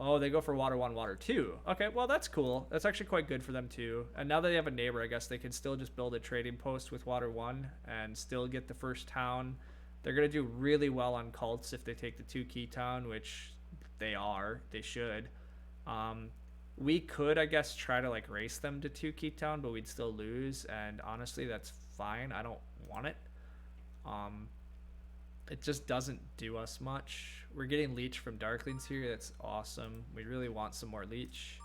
Oh, they go for water 1, water 2. Okay, well, that's cool. That's actually quite good for them, too. And now that they have a neighbor, I guess they can still just build a trading post with water 1 and still get the first town. They're going to do really well on cults if they take the 2 key town, which they are. They should. We could, I guess, try to, like, race them to 2 key town, but we'd still lose. And honestly, that's fine. I don't want it. It just doesn't do us much. We're getting leech from Darklings here. That's awesome. We really want some more leech.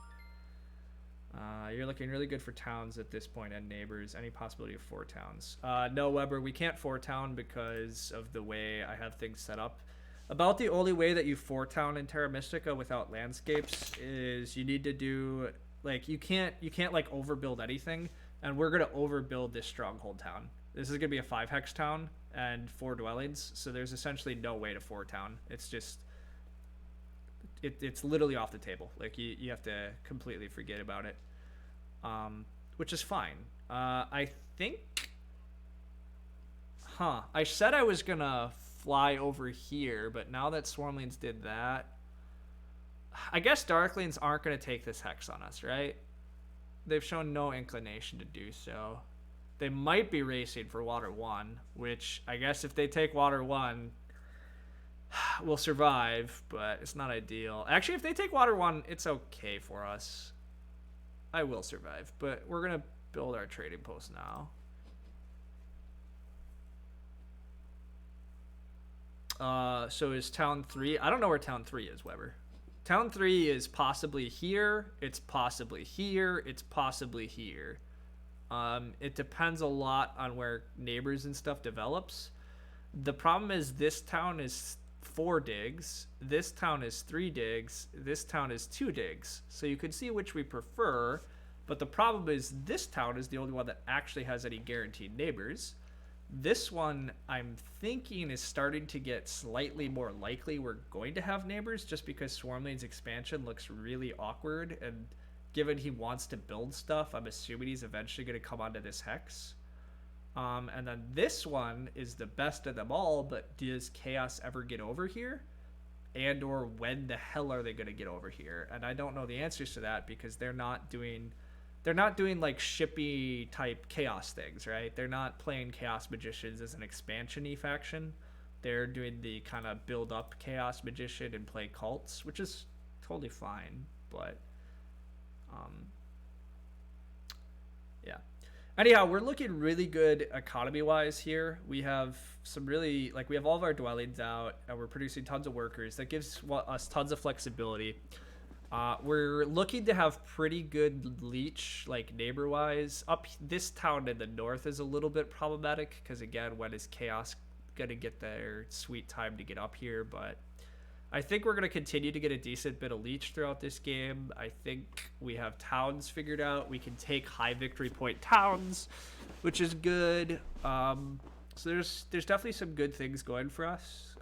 You're looking really good for towns at this point and neighbors. Any possibility of 4 towns? No, Weber, we can't 4 town because of the way I have things set up. About the only way that you 4 town in Terra Mystica without landscapes is you need to do, like, you can't like overbuild anything, and we're gonna overbuild this stronghold town. This is gonna be a 5 hex town and 4 dwellings, so there's essentially no way to 4 town. It's just it's literally off the table. Like you have to completely forget about it, which is fine. I think I said I was gonna fly over here, but now that Swarmlings did that, I guess Darklings aren't gonna take this hex on us, right? They've shown no inclination to do so. They might be racing for water 1, which I guess if they take water 1, we'll survive, but it's not ideal. Actually, if they take water 1, it's okay for us. I will survive, but we're going to build our trading post now. So is town 3? I don't know where town 3 is, Weber. Town 3 is possibly here. It's possibly here. It's possibly here. It depends a lot on where neighbors and stuff develops. The problem is this town is 4 digs, this town is 3 digs, this town is 2 digs. So you can see which we prefer, but the problem is this town is the only one that actually has any guaranteed neighbors. This one, I'm thinking, is starting to get slightly more likely we're going to have neighbors just because Swarmlane's expansion looks really awkward, and given he wants to build stuff, I'm assuming he's eventually going to come onto this hex. And then this one is the best of them all, but does Chaos ever get over here? And or when the hell are they going to get over here? And I don't know the answers to that because they're not doing like shippy type Chaos things, right? They're not playing Chaos Magicians as an expansion-y faction. They're doing the kind of build up Chaos Magician and play cults, which is totally fine, but yeah. Anyhow, we're looking really good economy-wise here. We have some really, like, we have all of our dwellings out, and we're producing tons of workers. That gives us tons of flexibility. We're looking to have pretty good leech, like, neighbor-wise. Up this town in the north is a little bit problematic, because, again, when is Chaos going to get their sweet time to get up here? But I think we're going to continue to get a decent bit of leech throughout this game. I think we have towns figured out. We can take high victory point towns, which is good. So there's definitely some good things going for us.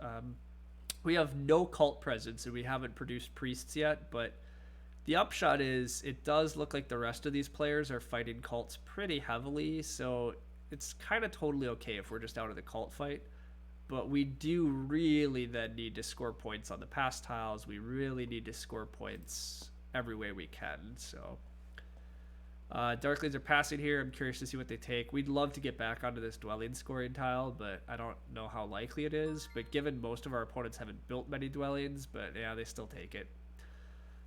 We have no cult presence, and we haven't produced priests yet, but the upshot is it does look like the rest of these players are fighting cults pretty heavily, so it's kind of totally okay if we're just out of the cult fight. But we do really then need to score points on the pass tiles. We really need to score points every way we can. So Darklings are passing here. I'm curious to see what they take. We'd love to get back onto this dwelling scoring tile, but I don't know how likely it is. But given most of our opponents haven't built many dwellings, but yeah, they still take it.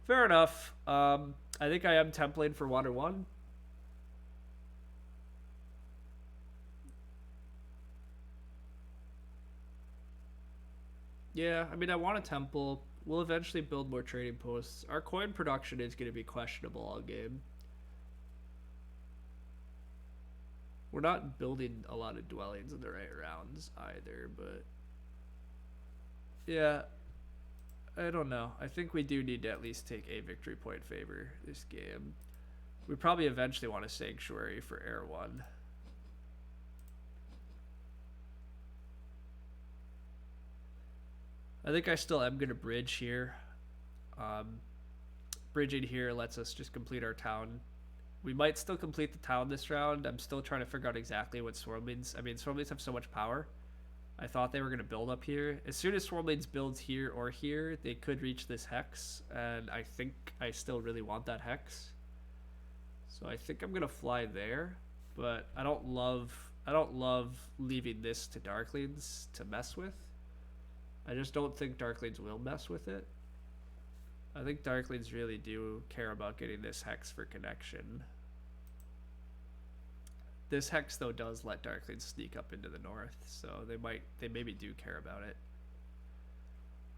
Fair enough. I think I am templating for water 1. Yeah, I mean, I want a temple. We'll eventually build more trading posts. Our coin production is going to be questionable all game. We're not building a lot of dwellings in the right rounds either, but yeah, I don't know. I think we do need to at least take a victory point favor this game. We probably eventually want a sanctuary for Air 1. I think I still am going to bridge here. Bridging here lets us just complete our town. We might still complete the town this round. I'm still trying to figure out exactly what Swarmlings... I mean, Swarmlings have so much power. I thought they were going to build up here. As soon as Swarmlings builds here or here, they could reach this hex. And I think I still really want that hex. So I think I'm going to fly there. But I don't love leaving this to Darklings to mess with. I just don't think Darklings will mess with it. I think Darklings really do care about getting this hex for connection. This hex though does let Darklings sneak up into the north, so they maybe do care about it.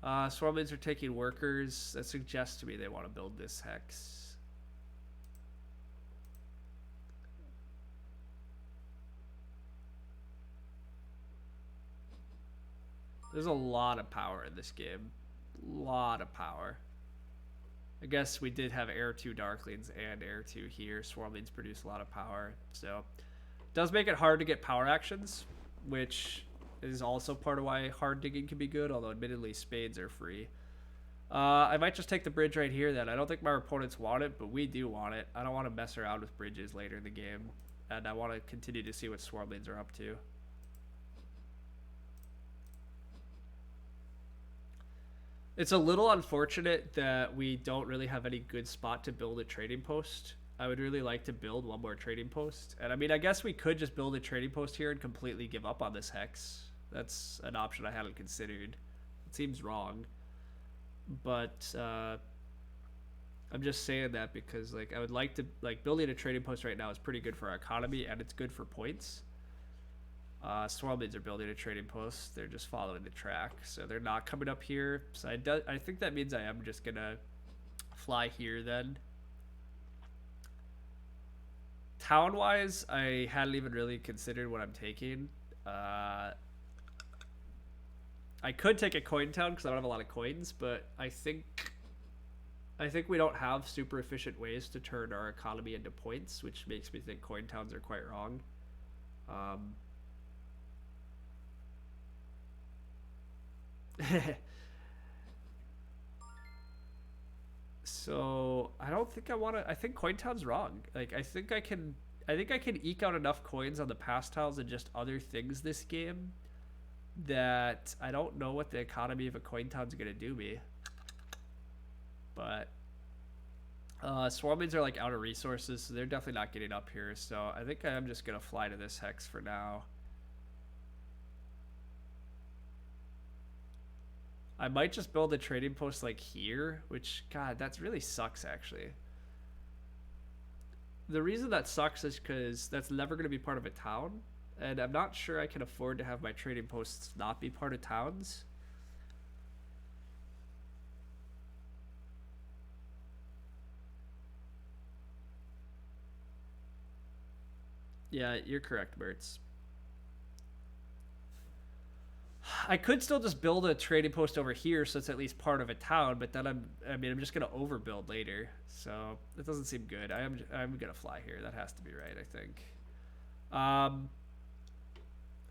Swarmlings are taking workers. That suggests to me they want to build this hex. There's a lot of power in this game. Lot of power. I guess we did have Air 2 Darklings and Air 2 here. Swarmlings produce a lot of power. So it does make it hard to get power actions, which is also part of why hard digging can be good, although admittedly spades are free. I might just take the bridge right here then. I don't think my opponents want it, but we do want it. I don't want to mess around with bridges later in the game, and I want to continue to see what Swarmlings are up to. It's a little unfortunate that we don't really have any good spot to build a trading post. I would really like to build one more trading post. And I mean, I guess we could just build a trading post here and completely give up on this hex. That's an option I hadn't considered. It seems wrong. But I'm just saying that because like I would like to, like, building a trading post right now is pretty good for our economy and it's good for points. Swarmlings are building a trading post. They're just following the track, so they're not coming up here. So I think that means I am just gonna fly here then. Town-wise, I hadn't even really considered what I'm taking. I could take a coin town because I don't have a lot of coins, but I think we don't have super efficient ways to turn our economy into points, which makes me think coin towns are quite wrong. So I don't think I want to. I think Cointown's wrong. Like I think I can eke out enough coins on the pass tiles and just other things this game that I don't know what the economy of a Cointown's gonna do me. But Swarmlings are like out of resources, so they're definitely not getting up here. So I think I am just gonna fly to this hex for now. I might just build a trading post like here, which, God, that really sucks actually. The reason that sucks is because that's never going to be part of a town, and I'm not sure I can afford to have my trading posts not be part of towns. Yeah, you're correct, Mertz. I could still just build a trading post over here so it's at least part of a town, but then I'm just gonna overbuild later, so that doesn't seem good. I'm gonna fly here. That has to be right, I think.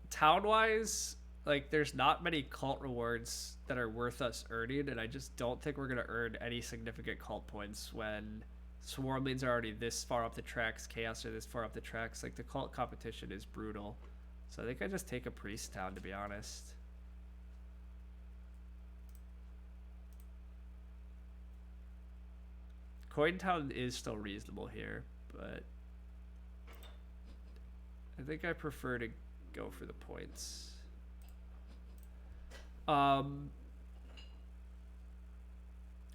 Town wise, like there's not many cult rewards that are worth us earning, and I just don't think we're gonna earn any significant cult points when Swarmlings are already this far up the tracks, Chaos are this far up the tracks. Like the cult competition is brutal, so I think I just take a priest town, to be honest. Cointown is still reasonable here, but I think I prefer to go for the points. I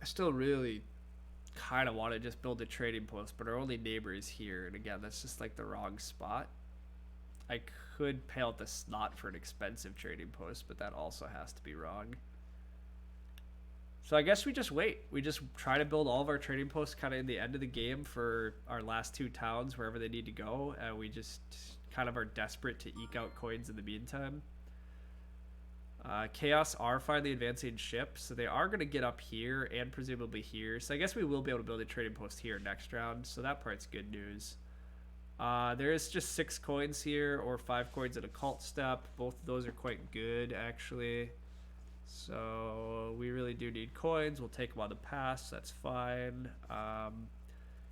still really kind of want to just build a trading post, but our only neighbor is here, and again, that's just like the wrong spot. I could pay out the snot for an expensive trading post, but that also has to be wrong. So I guess we just wait. We just try to build all of our trading posts kind of in the end of the game for our last 2 towns, wherever they need to go. And we just kind of are desperate to eke out coins in the meantime. Chaos are finally advancing ships, so they are going to get up here and presumably here. So I guess we will be able to build a trading post here next round, so that part's good news. There is just 6 coins here, or 5 coins at a cult step. Both of those are quite good, actually. So we really do need coins. We'll take them on the pass. That's fine.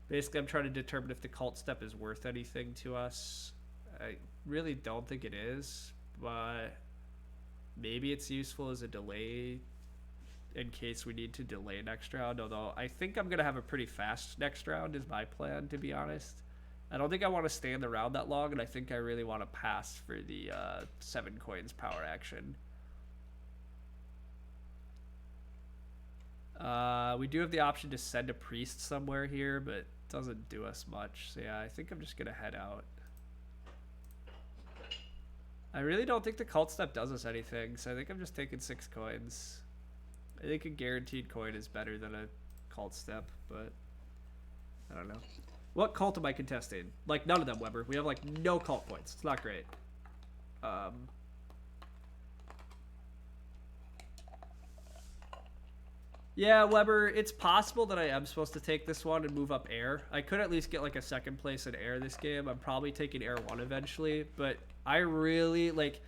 Basically, I'm trying to determine if the cult step is worth anything to us. I really don't think it is, but maybe it's useful as a delay in case we need to delay next round. Although I think I'm going to have a pretty fast next round is my plan, to be honest. I don't think I want to stay in the round that long, and I think I really want to pass for the 7 coins power action. We do have the option to send a priest somewhere here, but it doesn't do us much. So yeah, I think I'm just going to head out. I really don't think the cult step does us anything, so I think I'm just taking 6 coins. I think a guaranteed coin is better than a cult step, but I don't know. What cult am I contesting? Like, none of them, Weber. We have, like, no cult points. It's not great. Yeah, Weber, it's possible that I am supposed to take this one and move up air. I could at least get, like, a 2nd place in air this game. I'm probably taking air 1 eventually, but I really, like...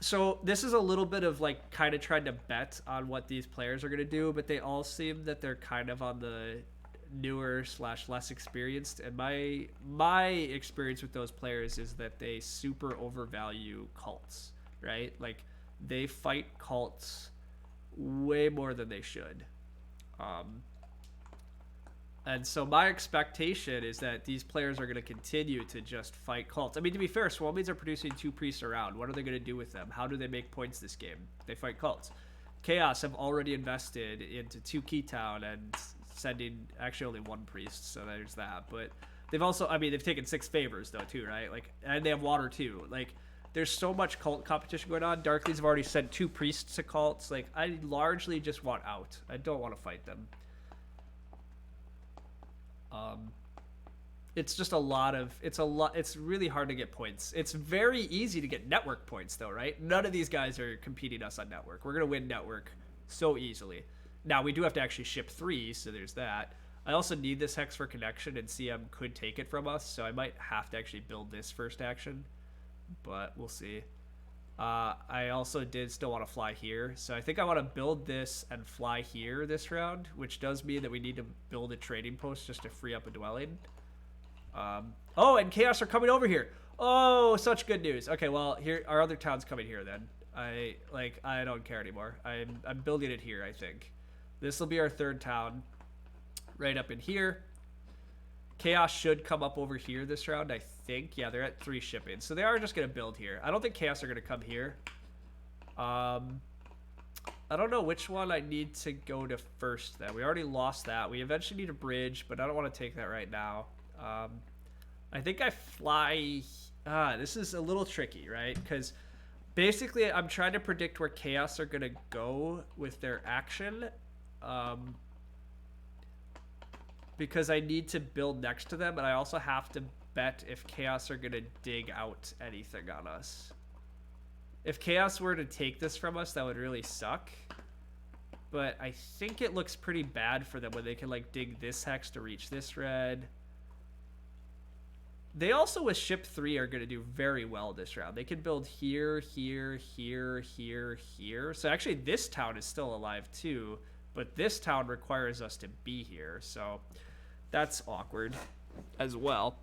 So this is a little bit of, like, kind of trying to bet on what these players are going to do, but they all seem that they're kind of on the newer / less experienced, and my experience with those players is that they super overvalue cults, right? Like, they fight cults way more than they should. And so my expectation is that these players are going to continue to just fight cults. I mean, to be fair, Swalmies are producing 2 priests around. What are they going to do with them? How do they make points this game? They fight cults. Chaos have already invested into 2 Keytown and sending actually only 1 priest, so there's that. But they've also, I mean, they've taken 6 favors though too, right? Like, and they have water too. Like, there's so much cult competition going on. Darkleys have already sent 2 priests to cults. Like, I largely just want out. I don't want to fight them. It's just a lot of, it's really hard to get points. It's very easy to get network points though, right? None of these guys are competing us on network. We're going to win network so easily. Now, we do have to actually ship 3, so there's that. I also need this Hex for connection, and CM could take it from us, so I might have to actually build this first action, but we'll see. I also did still want to fly here, so I think I want to build this and fly here this round, which does mean that we need to build a trading post just to free up a dwelling. Oh, and Chaos are coming over here. Oh, such good news. Okay, well, here our other town's coming here then. I don't care anymore. I'm building it here, I think. This will be our 3rd town, right up in here. Chaos should come up over here this round, I think. Yeah, they're at 3 shipping, so they are just going to build here. I don't think Chaos are going to come here. I don't know which one I need to go to first, then. We already lost that. We eventually need a bridge, but I don't want to take that right now. I think I fly... this is a little tricky, right? Because basically I'm trying to predict where Chaos are going to go with their action. Because I need to build next to them, and I also have to bet if Chaos are going to dig out anything on us. If Chaos were to take this from us, that would really suck. But I think it looks pretty bad for them when they can, like, dig this hex to reach this red. They also, with ship 3, are going to do very well this round. They can build here, here, here, here, here. So actually, this town is still alive, too. But this town requires us to be here, so that's awkward as well.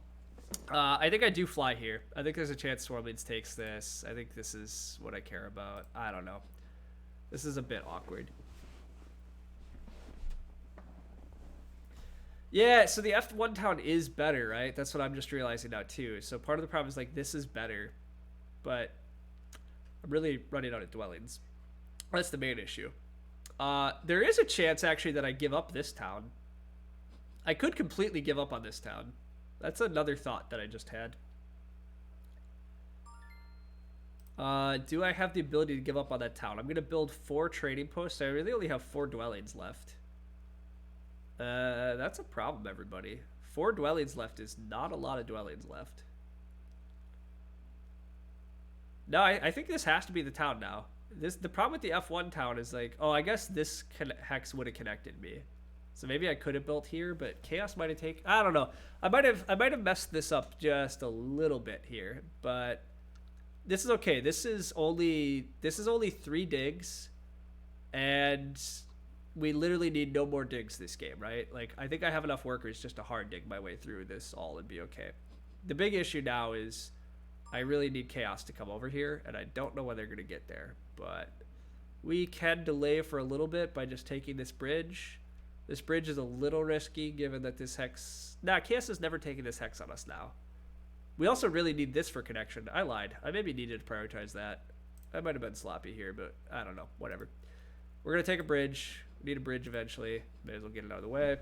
I think I do fly here. I think there's a chance Swarmleads takes this. I think this is what I care about. I don't know. This is a bit awkward. Yeah, so the F1 town is better, right? That's what I'm just realizing now, too. So part of the problem is, like, this is better. But I'm really running out of dwellings. That's the main issue. There is a chance, actually, that I give up this town. I could completely give up on this town. That's another thought that I just had. Do I have the ability to give up on that town? I'm going to build 4 trading posts. I really only have 4 dwellings left. That's a problem, everybody. 4 dwellings left is not a lot of dwellings left. No, I think this has to be the town now. The problem with the F1 town is like, oh, I guess this hex would have connected me. So maybe I could have built here, but chaos might have taken. I don't know. I might have messed this up just a little bit here, but this is okay. This is only 3 digs, and we literally need no more digs this game, right? Like, I think I have enough workers just to hard dig my way through this all and be okay. The big issue now is I really need chaos to come over here, and I don't know when they're going to get there. But we can delay for a little bit by just taking this bridge. This bridge is a little risky given that this hex... Nah, chaos is never taking this hex on us now. We also really need this for connection. I lied. I maybe needed to prioritize that. I might have been sloppy here, but I don't know. Whatever. We're going to take a bridge. We need a bridge eventually. May as well get it out of the way.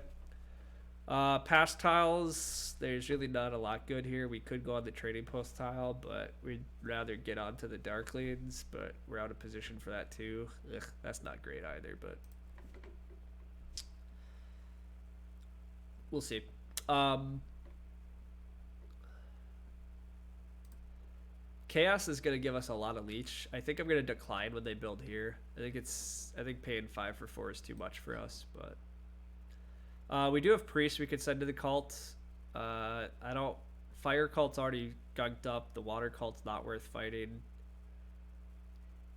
Past tiles, there's really not a lot good here. We could go on the trading post tile, but we'd rather get onto the dark lanes, but we're out of position for that too. Ugh, that's not great either, but we'll see. Chaos is going to give us a lot of leech. I think I'm going to decline when they build here. I think paying 5 for 4 is too much for us, but we do have priests we could send to the cult. Fire cult's already gunked up. The water cult's not worth fighting.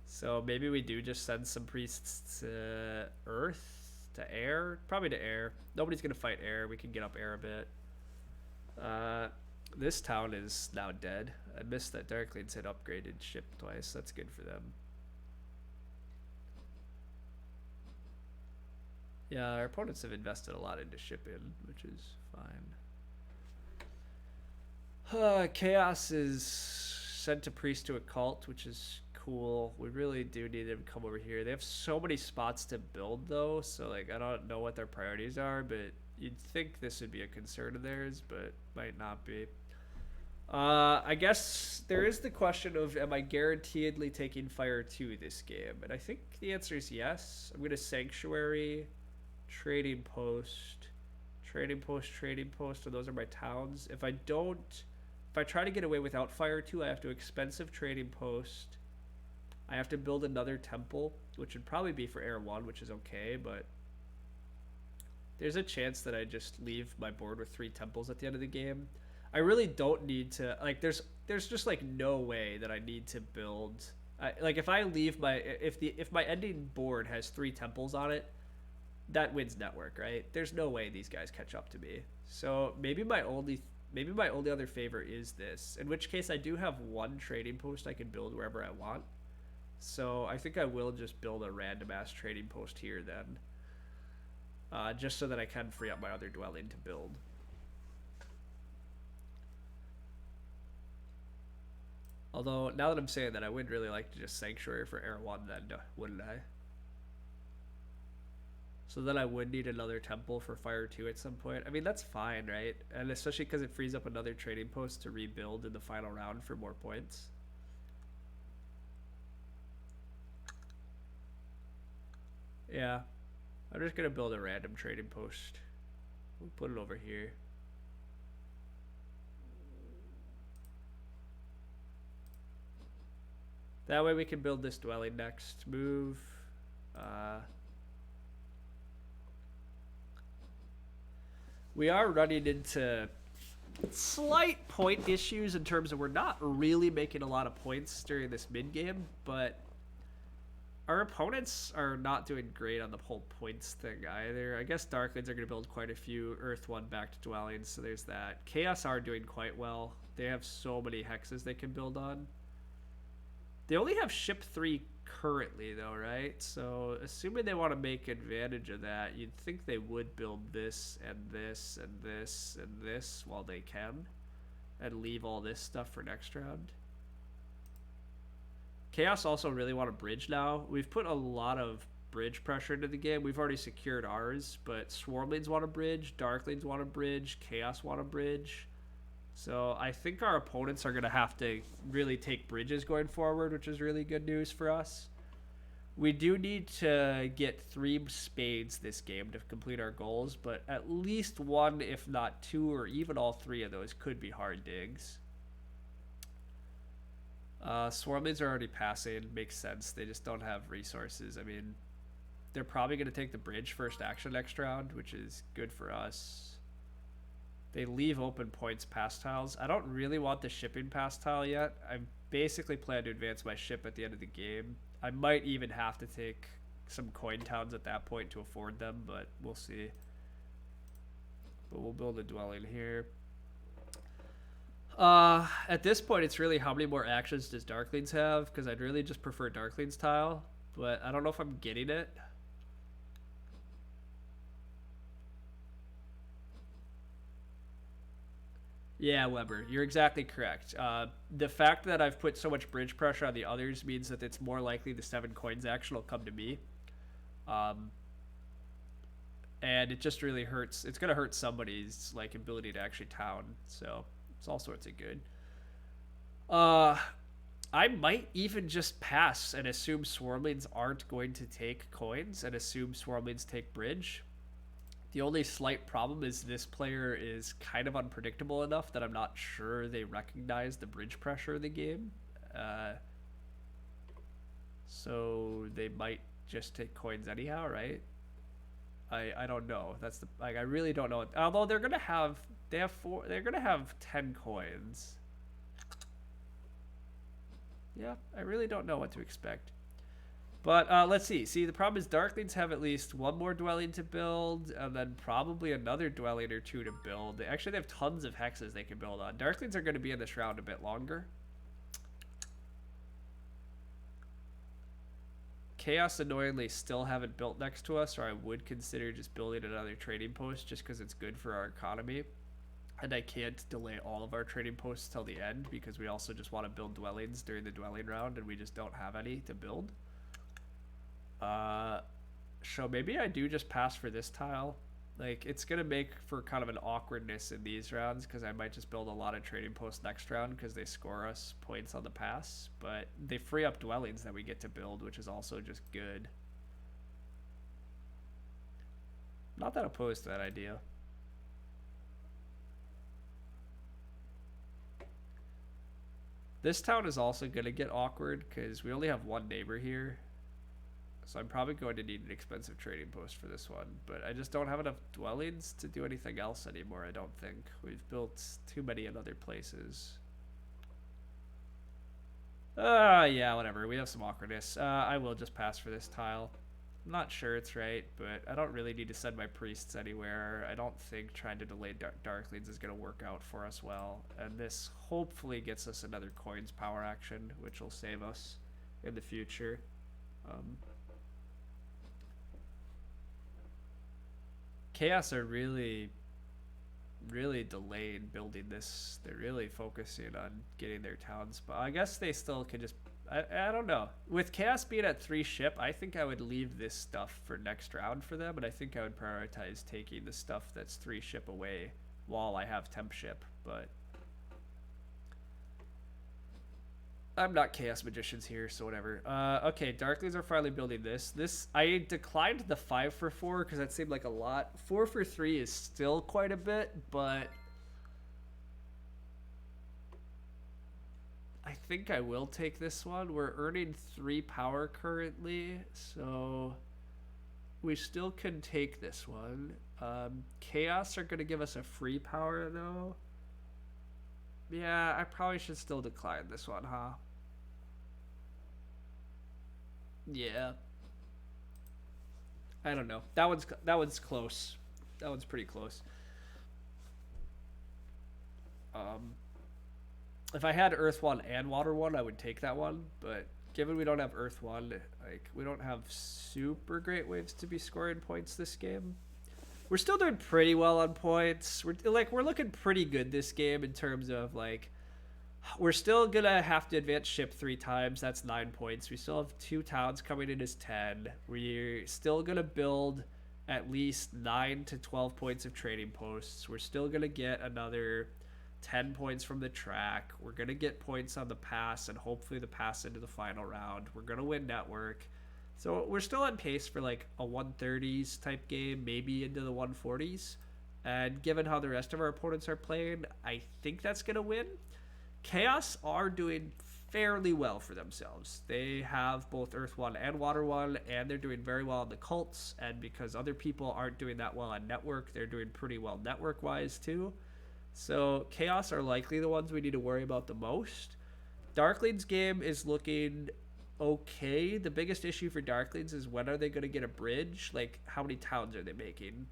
So maybe we do just send some priests to earth, to air, probably to air. Nobody's gonna fight air. We can get up air a bit. This town is now dead. I missed that Darklings had upgraded ship twice. That's good for them. Yeah, our opponents have invested a lot into shipping, which is fine. Chaos is sent to priest to a cult, which is cool. We really do need them to come over here. They have so many spots to build, though, so like I don't know what their priorities are, but you'd think this would be a concern of theirs, but might not be. I guess there is the question of, am I guaranteedly taking Fire 2 this game? And I think the answer is yes. I'm going to Sanctuary... Trading post, trading post, and those are my towns. If I try to get away without Fire 2, I have to expensive trading post. I have to build another temple, which would probably be for Air 1, which is okay, but there's a chance that I just leave my board with 3 temples at the end of the game. I really don't need to, like, there's just like no way that I need to build, like if I leave if my ending board has 3 temples on it, that wins network, right? There's no way these guys catch up to me. So maybe my only other favor is this, in which case I do have 1 trading post I can build wherever I want. So I think I will just build a random ass trading post here then, just so that I can free up my other dwelling to build. Although now that I'm saying that, I would really like to just Sanctuary for Air 1 then, wouldn't I? So then I would need another temple for Fire 2 at some point. I mean, that's fine, right? And especially because it frees up another trading post to rebuild in the final round for more points. Yeah. I'm just going to build a random trading post. We'll put it over here. That way we can build this dwelling next. Move. We are running into slight point issues in terms of we're not really making a lot of points during this mid game, but our opponents are not doing great on the whole points thing either. I guess Darklings are going to build quite a few Earth 1 back to dwellings, so there's that. Chaos are doing quite well. They have so many hexes they can build on. They only have ship 3 currently though, right? So assuming they want to make advantage of that, you'd think they would build this and this and this and this while they can, and leave all this stuff for next round. Chaos also really want a bridge now. We've put a lot of bridge pressure into the game. We've already secured ours, but Swarmlings want a bridge, Darklings want a bridge, Chaos want a bridge. So I think our opponents are going to have to really take bridges going forward, which is really good news for us. We do need to get 3 spades this game to complete our goals, but at least 1, if not 2, or even all 3 of those could be hard digs. Swarmlings are already passing. Makes sense. They just don't have resources. I mean, they're probably going to take the bridge first action next round, which is good for us. They leave open points past tiles. I don't really want the shipping past tile yet. I basically plan to advance my ship at the end of the game. I might even have to take some coin towns at that point to afford them, but we'll see. But we'll build a dwelling here. At this point, it's really how many more actions does Darklings have, because I'd really just prefer Darklings tile, but I don't know if I'm getting it. Yeah, Weber, you're exactly correct. The fact that I've put so much bridge pressure on the others means that it's more likely the 7 coins action will come to me. And it just really hurts. It's going to hurt somebody's like ability to actually town. So it's all sorts of good. I might even just pass and assume Swarmlings aren't going to take coins and assume Swarmlings take bridge. The only slight problem is this player is kind of unpredictable enough that I'm not sure they recognize the bridge pressure of the game. So they might just take coins anyhow, right? I don't know. That's the like I really don't know. Although they're gonna have they're gonna have 10 coins. Yeah, I really don't know what to expect. But let's see. See, the problem is Darklings have at least 1 more dwelling to build, and then probably another dwelling or 2 to build. They have tons of hexes they can build on. Darklings are going to be in this round a bit longer. Chaos, annoyingly, still haven't built next to us, or I would consider just building another trading post just because it's good for our economy. And I can't delay all of our trading posts till the end because we also just want to build dwellings during the dwelling round, and we just don't have any to build. So maybe I do just pass for this tile. Like, it's going to make for kind of an awkwardness in these rounds because I might just build a lot of trading posts next round because they score us points on the pass. But they free up dwellings that we get to build, which is also just good. Not that opposed to that idea. This town is also going to get awkward because we only have 1 neighbor here. So I'm probably going to need an expensive trading post for this one. But I just don't have enough dwellings to do anything else anymore, I don't think. We've built too many in other places. Yeah, whatever. We have some awkwardness. I will just pass for this tile. I'm not sure it's right, but I don't really need to send my priests anywhere. I don't think trying to delay Darklings is going to work out for us well. And this hopefully gets us another coins power action, which will save us in the future. Chaos are really delayed building this. They're really focusing on getting their towns, but I guess they still can just I don't know. With Chaos being at 3 ship, I think I would leave this stuff for next round for them, and I think I would prioritize taking the stuff that's 3 ship away while I have temp ship, but I'm not Chaos Magicians here, so whatever. Okay, Darklings are finally building this. I declined the 5 for 4 because that seemed like a lot. 4 for 3 is still quite a bit, but I think I will take this one. We're earning 3 power currently, so we still can take this one. Chaos are going to give us a free power, though. Yeah, I probably should still decline this one, huh? Yeah. I don't know. That one's close. That one's pretty close. If I had Earth 1 and Water 1, I would take that one, but given we don't have Earth 1, like, we don't have super great ways to be scoring points this game. We're still doing pretty well on points. We're looking pretty good this game in terms of, like, we're still gonna have to advance ship 3 times. That's 9 points. We still have 2 towns coming in as 10. We're still gonna build at least 9 to 12 points of trading posts. We're still gonna get another 10 points from the track. We're going to get points on the pass and hopefully the pass into the final round. We're going to win network. So we're still on pace for like a 130s type game, maybe into the 140s. And given how the rest of our opponents are playing, I think that's going to win. Chaos are doing fairly well for themselves. They have both Earth 1 and Water 1, and they're doing very well in the cults. And because other people aren't doing that well on network, they're doing pretty well network-wise too. So Chaos are likely the ones we need to worry about the most. Darkling's game is looking okay. The biggest issue for Darklings is when are they going to get a bridge? Like, how many towns are they making?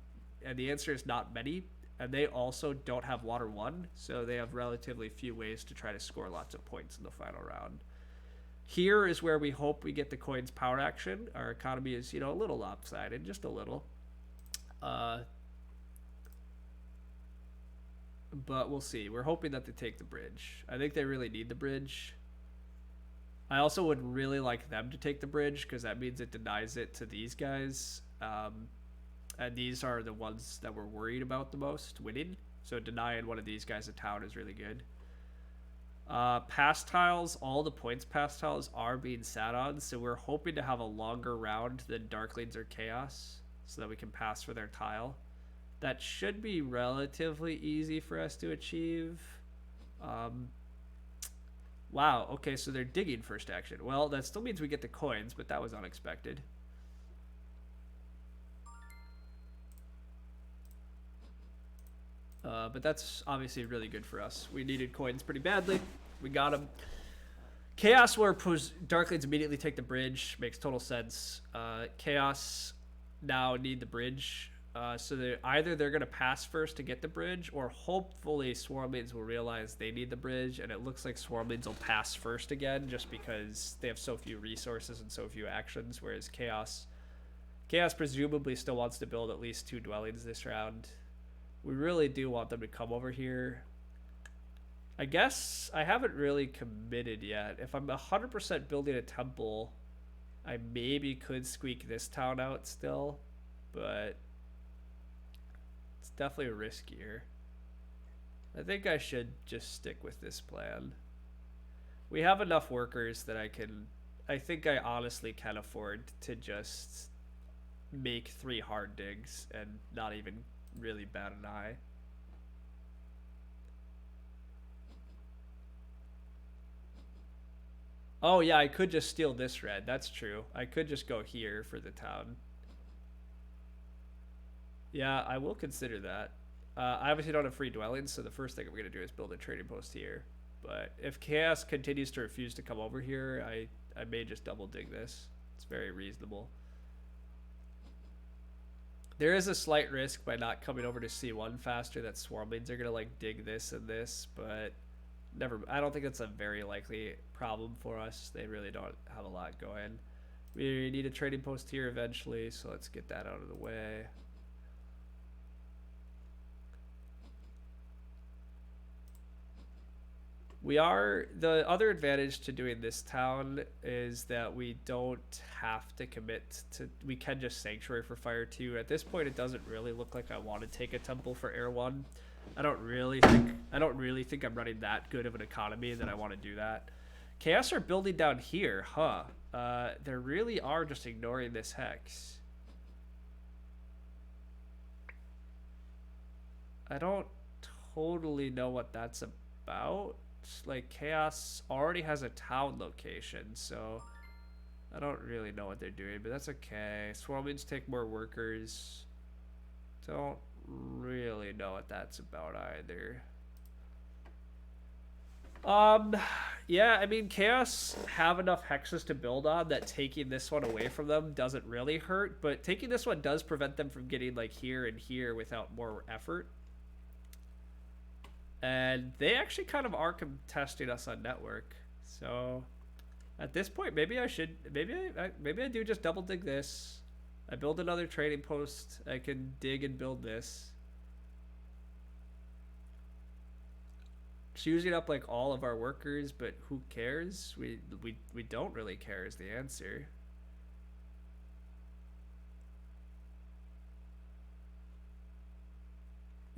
And the answer is not many. And they also don't have Water 1, so they have relatively few ways to try to score lots of points in the final round. Here is where we hope we get the coins power action. Our economy is, a little lopsided, just a little. But we'll see. We're hoping that they take the bridge. I think they really need the bridge. I also would really like them to take the bridge because that means it denies it to these guys. And these are the ones that we're worried about the most winning. So denying one of these guys a town is really good. Pass tiles, all the points pass tiles are being sat on. So we're hoping to have a longer round than Darklings or Chaos so that we can pass for their tile. That should be relatively easy for us to achieve. Wow, okay, so they're digging first action. Well, that still means we get the coins, but that was unexpected. But that's obviously really good for us. We needed coins pretty badly. We got them. Chaos where Darklings immediately take the bridge. Makes total sense. Chaos now need the bridge. So they're going to pass first to get the bridge, or hopefully Swarmlings will realize they need the bridge, and it looks like Swarmlings will pass first again just because they have so few resources and so few actions, whereas Chaos presumably still wants to build at least 2 dwellings this round. We really do want them to come over here. I guess I haven't really committed yet. If I'm 100% building a temple, I maybe could squeak this town out still, but it's definitely riskier. I think I should just stick with this plan. We have enough workers that I think I honestly can afford to just make 3 hard digs and not even really bat an eye. Oh yeah, I could just steal this red. That's true. I could just go here for the town. Yeah, I will consider that. I obviously don't have free dwellings, so the first thing I'm going to do is build a trading post here. But if Chaos continues to refuse to come over here, I may just double dig this. It's very reasonable. There is a slight risk by not coming over to C1 faster that Swarmlings are going to like dig this and this, but I don't think that's a very likely problem for us. They really don't have a lot going. We need a trading post here eventually, so let's get that out of the way. The other advantage to doing this town is that we don't have to commit to, we can just Sanctuary for Fire 2. At this point, it doesn't really look like I want to take a temple for Air 1. I don't really think I'm running that good of an economy that I want to do that. Chaos are building down here, huh? They really are just ignoring this hex. I don't totally know what that's about. Like, Chaos already has a town location, so I don't really know what they're doing, but that's okay. Swarmlings take more workers. Don't really know what that's about either. Yeah, I mean, Chaos have enough hexes to build on that taking this one away from them doesn't really hurt, but taking this one does prevent them from getting like here and here without more effort. And they actually kind of are contesting us on network. So at this point, maybe I do just double dig this. I build another trading post. I can dig and build this. It's using up like all of our workers, but who cares? We don't really care is the answer.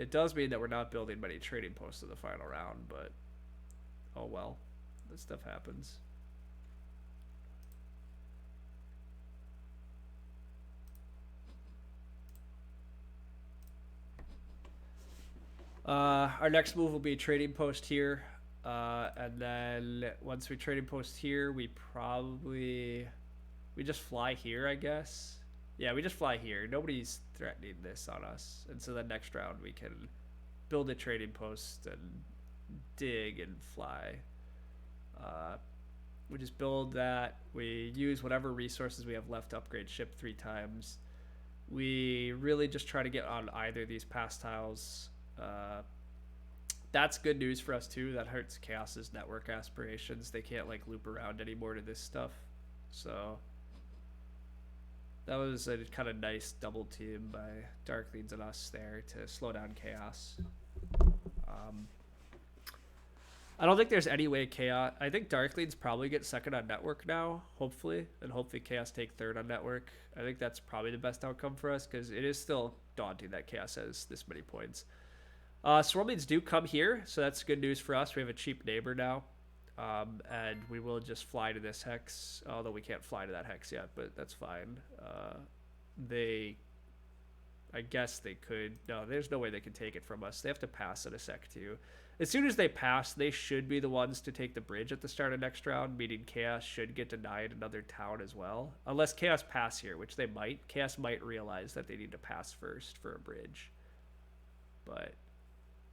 It does mean that we're not building many trading posts in the final round, but oh well. This stuff happens. Our next move will be a trading post here. And then once we trading post here, we just fly here, I guess. Yeah, we just fly here. Nobody's threatening this on us. And so then next round we can build a trading post and dig and fly. We just build that. We use whatever resources we have left to upgrade ship 3 times. We really just try to get on either of these pass tiles. That's good news for us too. That hurts Chaos's network aspirations. They can't like loop around anymore to this stuff. So that was a kind of nice double team by Darklings and us there to slow down Chaos. I don't think there's any way Chaos... I think Darklings probably get second on network now, hopefully. And hopefully Chaos take third on network. I think that's probably the best outcome for us because it is still daunting that Chaos has this many points. Swarmlings do come here, so that's good news for us. We have a cheap neighbor now. And we will just fly to this hex, although we can't fly to that hex yet, but that's fine. I guess they could. No, there's no way they can take it from us. They have to pass in a sec too. As soon as they pass, they should be the ones to take the bridge at the start of next round, meaning Chaos should get denied another town as well. Unless Chaos pass here, which they might. Chaos might realize that they need to pass first for a bridge. But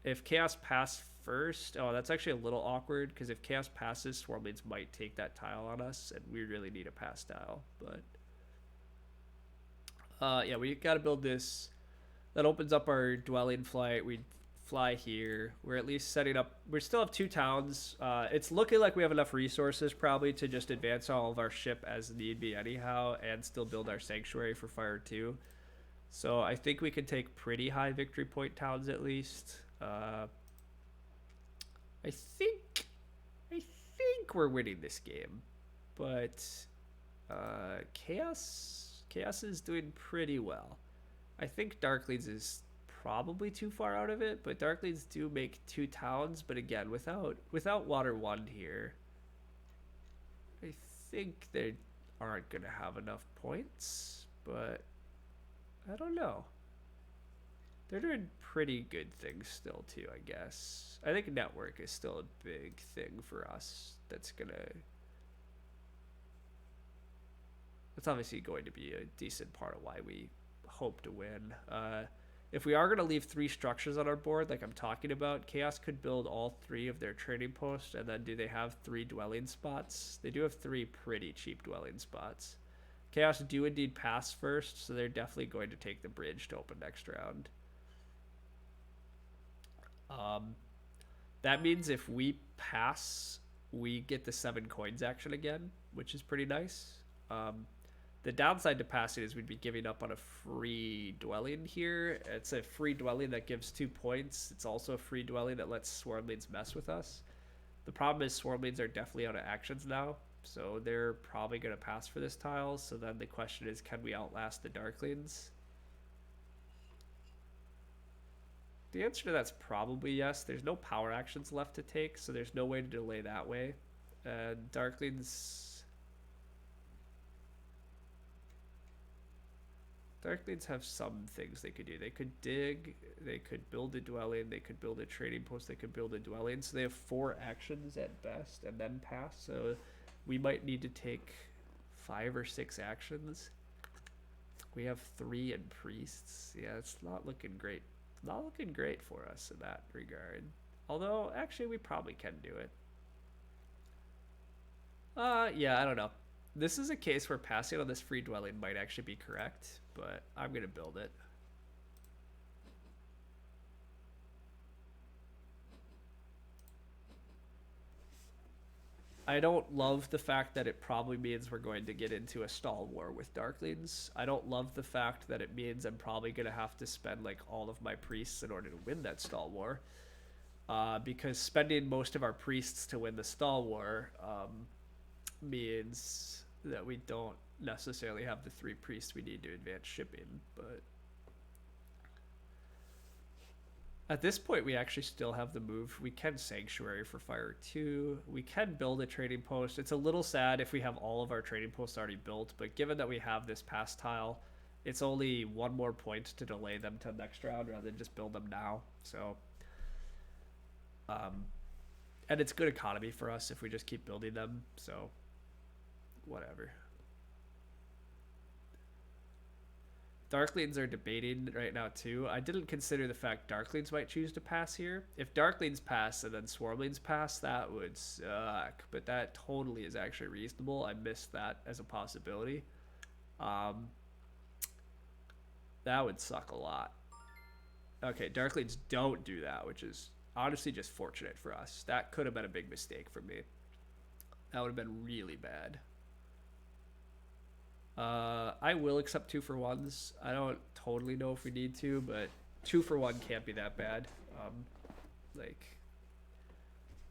if Chaos pass first, oh, that's actually a little awkward, because if Chaos passes, Swarmlings might take that tile on us, and we really need a pass tile. But yeah, we got to build this. That opens up our dwelling flight. We fly here. We're at least setting up. We still have 2 towns. It's looking like we have enough resources probably to just advance all of our ship as need be anyhow, and still build our sanctuary for Fire 2. So I think we can take pretty high victory point towns at least. I think we're winning this game, but Chaos is doing pretty well. I think Darklings is probably too far out of it, but Darklings do make 2 towns. But again, without Water 1 here, I think they aren't gonna have enough points. But I don't know. They're doing pretty good things still too, I guess. I think network is still a big thing for us. That's obviously going to be a decent part of why we hope to win. If we are going to leave 3 structures on our board, like I'm talking about, Chaos could build all 3 of their trading posts, and then do they have 3 dwelling spots? They do have 3 pretty cheap dwelling spots. Chaos do indeed pass first, so they're definitely going to take the bridge to open next round. That means if we pass, we get the 7 coins action again, which is pretty nice. The downside to passing is we'd be giving up on a free dwelling here. It's a free dwelling that gives 2 points. It's also a free dwelling that lets Swarmlings mess with us. The problem is Swarmlings are definitely out of actions now, so they're probably going to pass for this tile. So then the question is, can we outlast the Darklings? The answer to that's probably yes. There's no power actions left to take, so there's no way to delay that way. And Darklings have some things they could do. They could dig, they could build a dwelling, they could build a trading post, they could build a dwelling. So they have 4 actions at best and then pass. So we might need to take 5 or 6 actions. We have 3 in priests. Yeah, it's not looking great. Not looking great for us in that regard. Although, actually, we probably can do it. Yeah, I don't know. This is a case where passing on this free dwelling might actually be correct, but I'm going to build it. I don't love the fact that it probably means we're going to get into a stall war with Darklings. I don't love the fact that it means I'm probably going to have to spend like all of my priests in order to win that stall war. Because spending most of our priests to win the stall war means that we don't necessarily have the 3 priests we need to advance shipping. But At this point, we actually still have the move. We can Sanctuary for Fire 2. We can build a trading post. It's a little sad if we have all of our trading posts already built, but given that we have this pass tile, it's only one more point to delay them to next round rather than just build them now. So, and it's good economy for us if we just keep building them. So, whatever. Darklings are debating right now too. I didn't consider the fact Darklings might choose to pass here. If Darklings pass and then Swarmlings pass, that would suck. But that totally is actually reasonable. I missed that as a possibility. That would suck a lot. Okay, Darklings don't do that, which is honestly just fortunate for us. That could have been a big mistake for me. That would have been really bad. I will accept 2-for-1s. I don't totally know if we need to, but 2-for-1 can't be that bad. Like,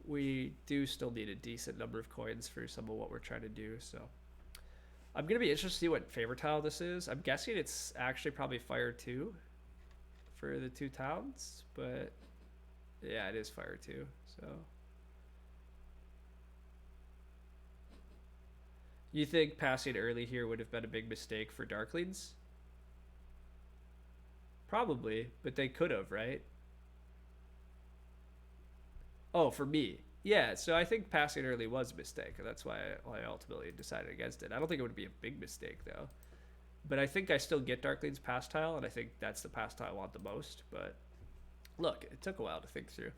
we do still need a decent number of coins for some of what we're trying to do, so. I'm going to be interested to see what favor tile this is. I'm guessing it's actually probably Fire 2 for the 2 towns, but yeah, it is Fire 2, so. You think passing early here would have been a big mistake for Darklings? Probably, but they could have, right? Oh, for me. Yeah, so I think passing early was a mistake, and that's why I ultimately decided against it. I don't think it would be a big mistake, though. But I think I still get Darkling's pass tile, and I think that's the pass tile I want the most. But look, it took a while to think through.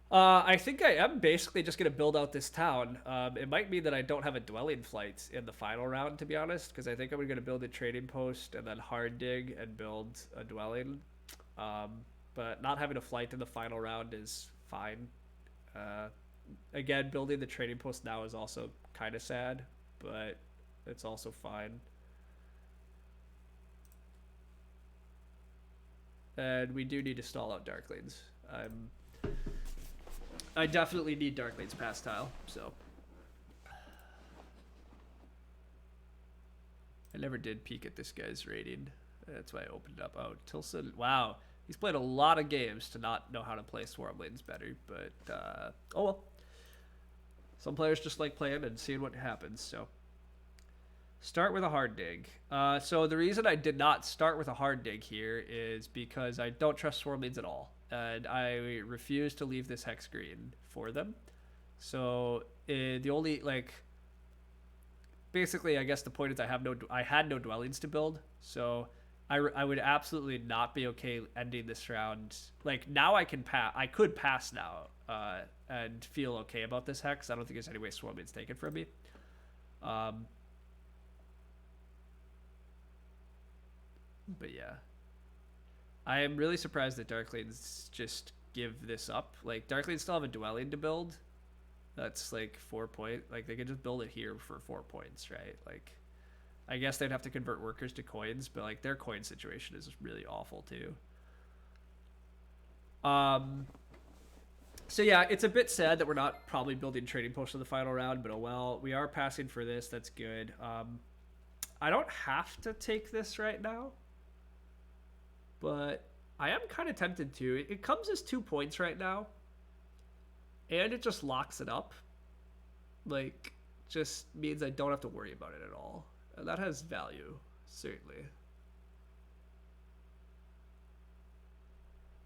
I think I am basically just going to build out this town. It might mean that I don't have a dwelling flight in the final round, to be honest, because I think I'm going to build a trading post and then hard dig and build a dwelling. But not having a flight in the final round is fine. Again, building the trading post now is also kind of sad, but it's also fine. And we do need to stall out Darklings. I definitely need Darkling's pass tile, so. I never did peek at this guy's rating. That's why I opened it up. Oh, Tilson. Wow. He's played a lot of games to not know how to play Swarmlings better, but oh well. Some players just like playing and seeing what happens, so. Start with a hard dig. So the reason I did not start with a hard dig here is because I don't trust Swarmlings at all. And I refuse to leave this hex green for them. So the only, like, basically, I guess the point is I had no dwellings to build. So I would absolutely not be okay ending this round. Like, now I could pass now and feel okay about this hex. I don't think there's any way Swarmlings take it from me. But yeah. I am really surprised that Darklings just give this up. Like, Darklings still have a dwelling to build. That's like 4 point. Like, they could just build it here for 4 points, right? Like, I guess they'd have to convert workers to coins, but like their coin situation is really awful too. So yeah, it's a bit sad that we're not probably building trading posts in the final round, but oh well. We are passing for this. That's good. I don't have to take this right now, but I am kind of tempted to. It comes as 2 points right now, and it just locks it up. Like, just means I don't have to worry about it at all. And that has value, certainly.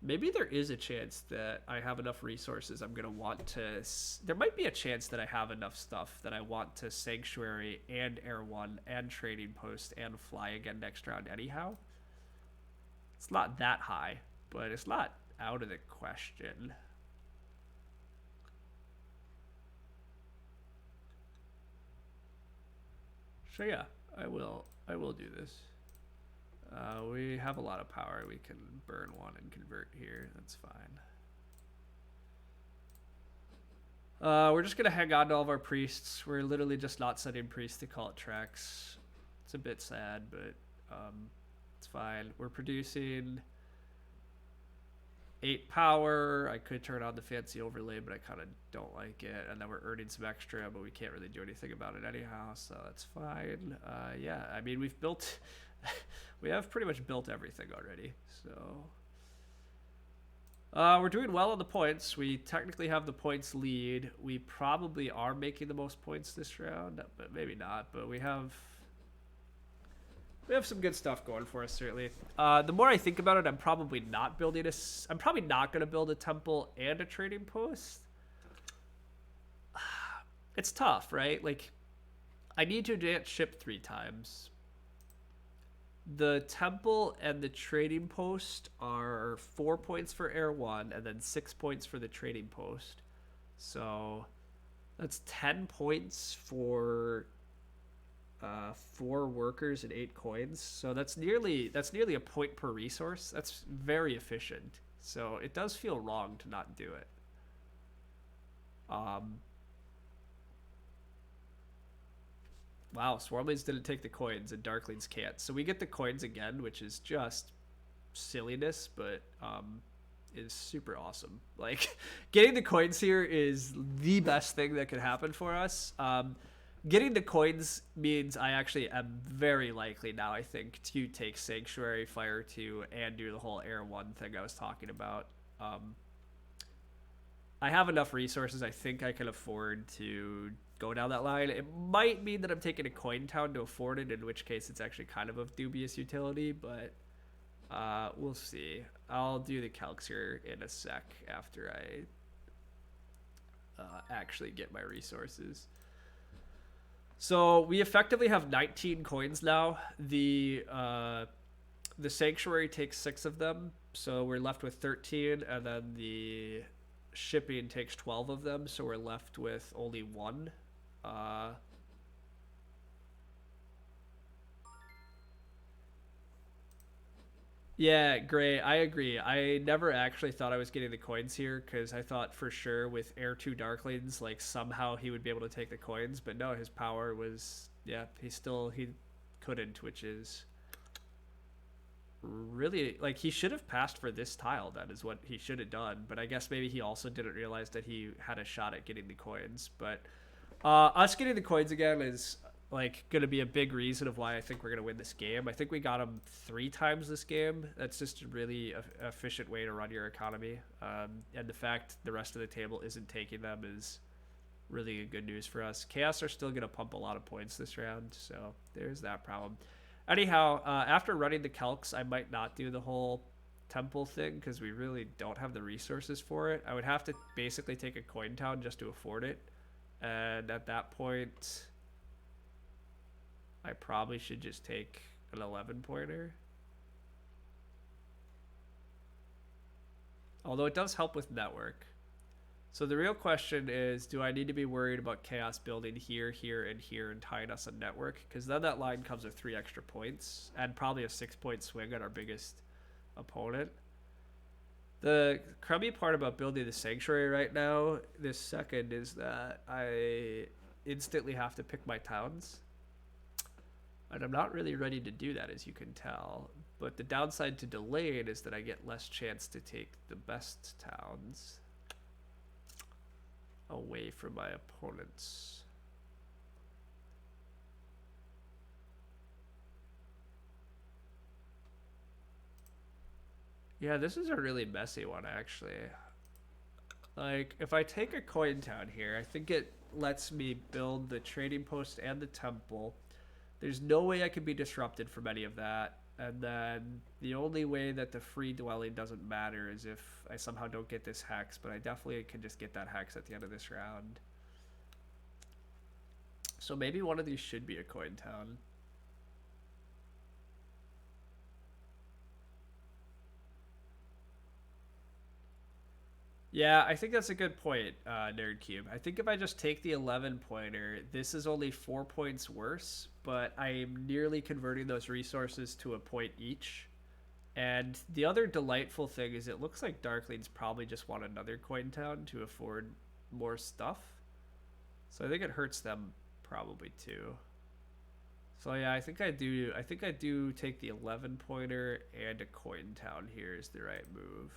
Maybe there is a chance that I have enough resources I'm going to want to... There might be a chance that I have enough stuff that I want to Sanctuary and Air 1 and Trading Post and fly again next round anyhow. It's not that high, but it's not out of the question. So yeah, I will do this. We have a lot of power. We can burn one and convert here. That's fine. We're just going to hang on to all of our priests. We're literally just not sending priests to call it tracks. It's a bit sad, but it's fine. We're producing 8 power. I could turn on the fancy overlay, but I kind of don't like it. And then we're earning some extra, but we can't really do anything about it anyhow, so that's fine. Yeah, I mean, we've built... we have pretty much built everything already, so... We're doing well on the points. We technically have the points lead. We probably are making the most points this round, but maybe not. But we have some good stuff going for us, certainly. The more I think about it, I'm probably not building a. I'm probably not going to build a temple and a trading post. It's tough, right? Like, I need to advance ship 3 times. The temple and the trading post are 4 points for air 1 and then 6 points for the trading post. So that's 10 points for 4 workers and 8 coins. So that's nearly a point per resource. That's very efficient. So it does feel wrong to not do it. Wow, Swarmlings didn't take the coins and Darklings can't. So we get the coins again, which is just silliness, but is super awesome. Like, getting the coins here is the best thing that could happen for us. Getting the coins means I actually am very likely now, I think, to take Sanctuary, Fire 2, and do the whole Air 1 thing I was talking about. I have enough resources. I think I can afford to go down that line. It might mean that I'm taking a coin town to afford it, in which case it's actually kind of dubious utility, but we'll see. I'll do the calcs here in a sec after I actually get my resources. So we effectively have 19 coins now. The Sanctuary takes 6 of them, so we're left with 13, and then the shipping takes 12 of them, so we're left with only 1. Yeah, great. I agree. I never actually thought I was getting the coins here because I thought for sure with Air 2 Darklings, like somehow he would be able to take the coins, but no, his power was, yeah, he couldn't, which is really, like, he should have passed for this tile. That is what he should have done, but I guess maybe he also didn't realize that he had a shot at getting the coins. But us getting the coins again is like going to be a big reason of why I think we're going to win this game. I think we got them 3 times this game. That's just a really efficient way to run your economy. And the fact the rest of the table isn't taking them is really good news for us. Chaos are still going to pump a lot of points this round, so there's that problem. Anyhow, after running the calcs, I might not do the whole temple thing because we really don't have the resources for it. I would have to basically take a coin town just to afford it. And at that point, I probably should just take an 11 pointer. Although it does help with network. So the real question is, do I need to be worried about Chaos building here, here, and here and tying us on network? Because then that line comes with 3 extra points and probably a 6-point swing on our biggest opponent. The crummy part about building the Sanctuary right now, this second, is that I instantly have to pick my towns. And I'm not really ready to do that, as you can tell. But the downside to delaying is that I get less chance to take the best towns away from my opponents. Yeah, this is a really messy one, actually. Like, if I take a coin town here, I think it lets me build the trading post and the temple. There's no way I can be disrupted from any of that. And then the only way that the free dwelling doesn't matter is if I somehow don't get this hex, but I definitely can just get that hex at the end of this round. So maybe one of these should be a coin town. Yeah, I think that's a good point, NerdCube. I think if I just take the 11 pointer, this is only 4 points worse, but I'm nearly converting those resources to a point each. And the other delightful thing is it looks like Darklings probably just want another coin town to afford more stuff. So I think it hurts them probably too. So yeah, I think I do take the 11 pointer and a coin town here is the right move.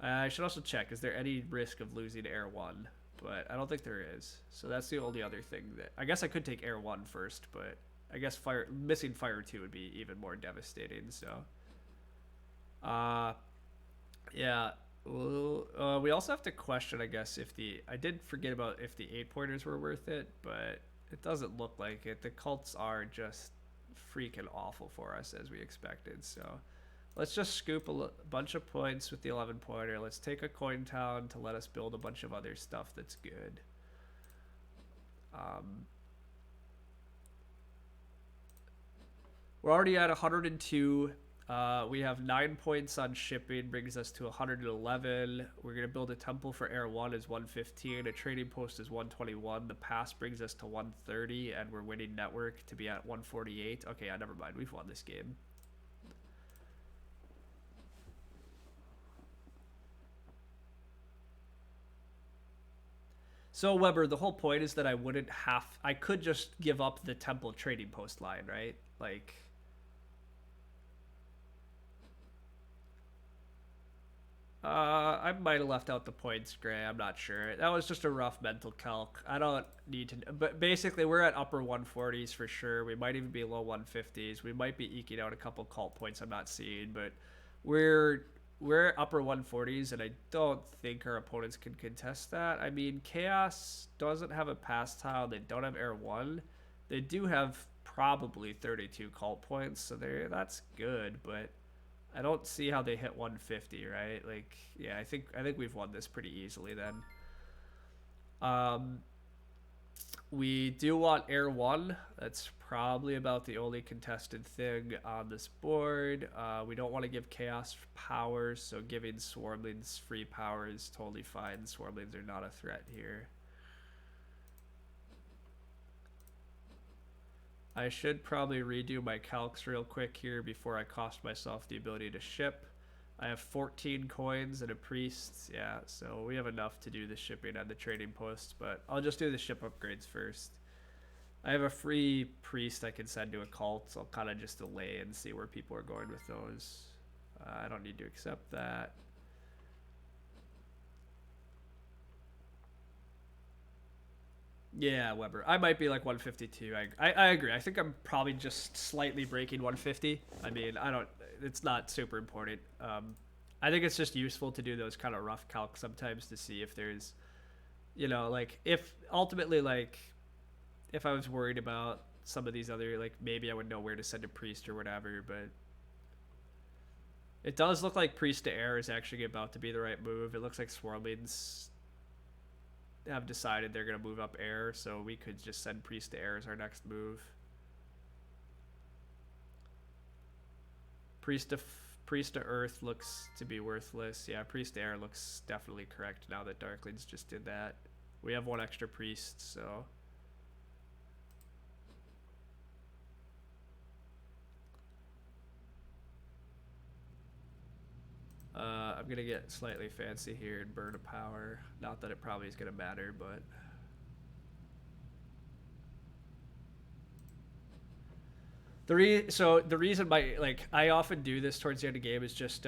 I should also check, is there any risk of losing Air 1? But I don't think there is. So that's the only other thing that... I guess I could take Air 1 first, but I guess missing Fire 2 would be even more devastating, so... Uh, yeah. Well, we also have to question, I guess, if the I did forget about if the 8 pointers were worth it, but it doesn't look like it. The cults are just freaking awful for us as we expected. So let's just scoop bunch of points with the 11 pointer. Let's take a coin town to let us build a bunch of other stuff that's good. Um, we're already at 102. We have 9 points on shipping, brings us to 111. We're going to build a temple for Air 1 is 115. A trading post is 121. The pass brings us to 130, and we're winning network to be at 148. Okay, yeah, never mind. We've won this game. So, Weber, the whole point is that I could just give up the temple trading post line, right? Like, I might have left out the points, Gray. I'm not sure. That was just a rough mental calc. I don't need to. But basically, we're at upper 140s for sure. We might even be low 150s. We might be eking out a couple cult points I'm not seeing, but we're we're upper 140s, and I don't think our opponents can contest that. I mean, Chaos doesn't have a pass tile. They don't have Air 1. They do have probably 32 cult points, so that's good, but I don't see how they hit 150, right? Like, yeah, I think we've won this pretty easily then. Um, we do want Air 1. That's probably about the only contested thing on this board. We don't want to give Chaos powers, so giving Swarmlings free power is totally fine. Swarmlings are not a threat here. I should probably redo my calcs real quick here before I cost myself the ability to ship. I have 14 coins and a priest. Yeah, so we have enough to do the shipping and the trading posts, but I'll just do the ship upgrades first. I have a free priest I can send to a cult, so I'll kind of just delay and see where people are going with those. I don't need to accept that. Yeah, Weber. I might be like 152. I agree. I think I'm probably just slightly breaking 150. I mean, I don't. It's not super important. I think it's just useful to do those kind of rough calcs sometimes to see if there's, like if ultimately like if I was worried about some of these other like maybe I would know where to send a priest or whatever. But it does look like priest to air is actually about to be the right move. It looks like Swarmlings have decided they're going to move up air, so we could just send priest to air as our next move. Priest to priest to earth looks to be worthless. Yeah, priest to air looks definitely correct now that Darklings just did that. We have one extra priest, so I'm gonna get slightly fancy here and burn a power. Not that it probably is gonna matter, but the reason I often do this towards the end of the game is just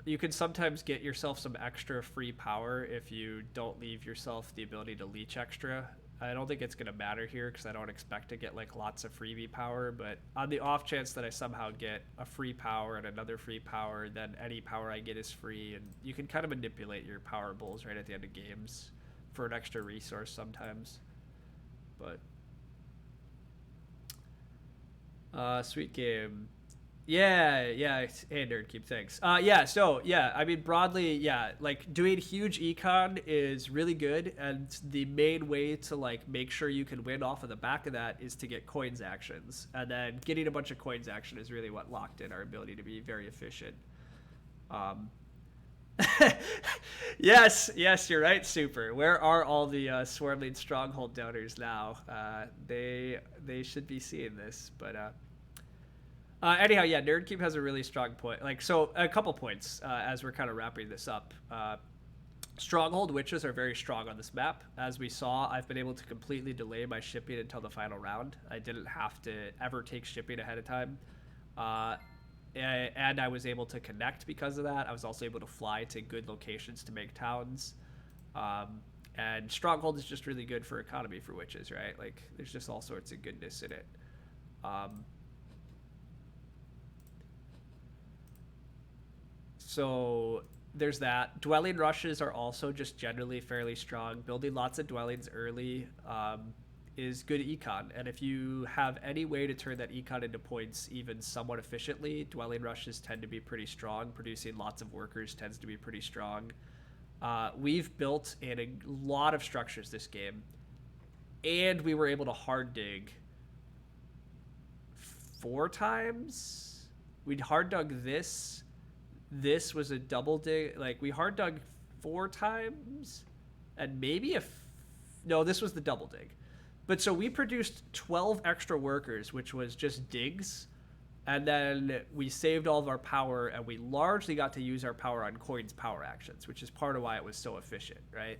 you can sometimes get yourself some extra free power if you don't leave yourself the ability to leech extra. I don't think it's going to matter here because I don't expect to get like lots of freebie power, but on the off chance that I somehow get a free power and another free power, then any power I get is free, and you can kind of manipulate your power bowls right at the end of games for an extra resource sometimes. But sweet game. Yeah, yeah. Hey, nerd, keep thanks. Yeah. So yeah, I mean broadly, yeah. Like doing huge econ is really good, and the main way to like make sure you can win off of the back of that is to get coins actions, and then getting a bunch of coins action is really what locked in our ability to be very efficient. Um, yes, yes, you're right. Super. Where are all the Swarmling Stronghold donors now? They should be seeing this, but. Anyhow, yeah, Nerdkeep has a really strong point. Like, so a couple points as we're kind of wrapping this up. Stronghold witches are very strong on this map. As we saw, I've been able to completely delay my shipping until the final round. I didn't have to ever take shipping ahead of time. Uh, and I was able to connect because of that. I was also able to fly to good locations to make towns. And Stronghold is just really good for economy for witches, right? Like, there's just all sorts of goodness in it. Um, So there's that. Dwelling rushes are also just generally fairly strong. Building lots of dwellings early is good econ. And if you have any way to turn that econ into points even somewhat efficiently, dwelling rushes tend to be pretty strong. Producing lots of workers tends to be pretty strong. We've built in a lot of structures this game, and we were able to hard dig 4 times. We'd hard dug this. This was a double dig. Like, we hard dug 4 times, and maybe no, this was the double dig. But so we produced 12 extra workers, which was just digs. And then we saved all of our power, and we largely got to use our power on coins power actions, which is part of why it was so efficient, right?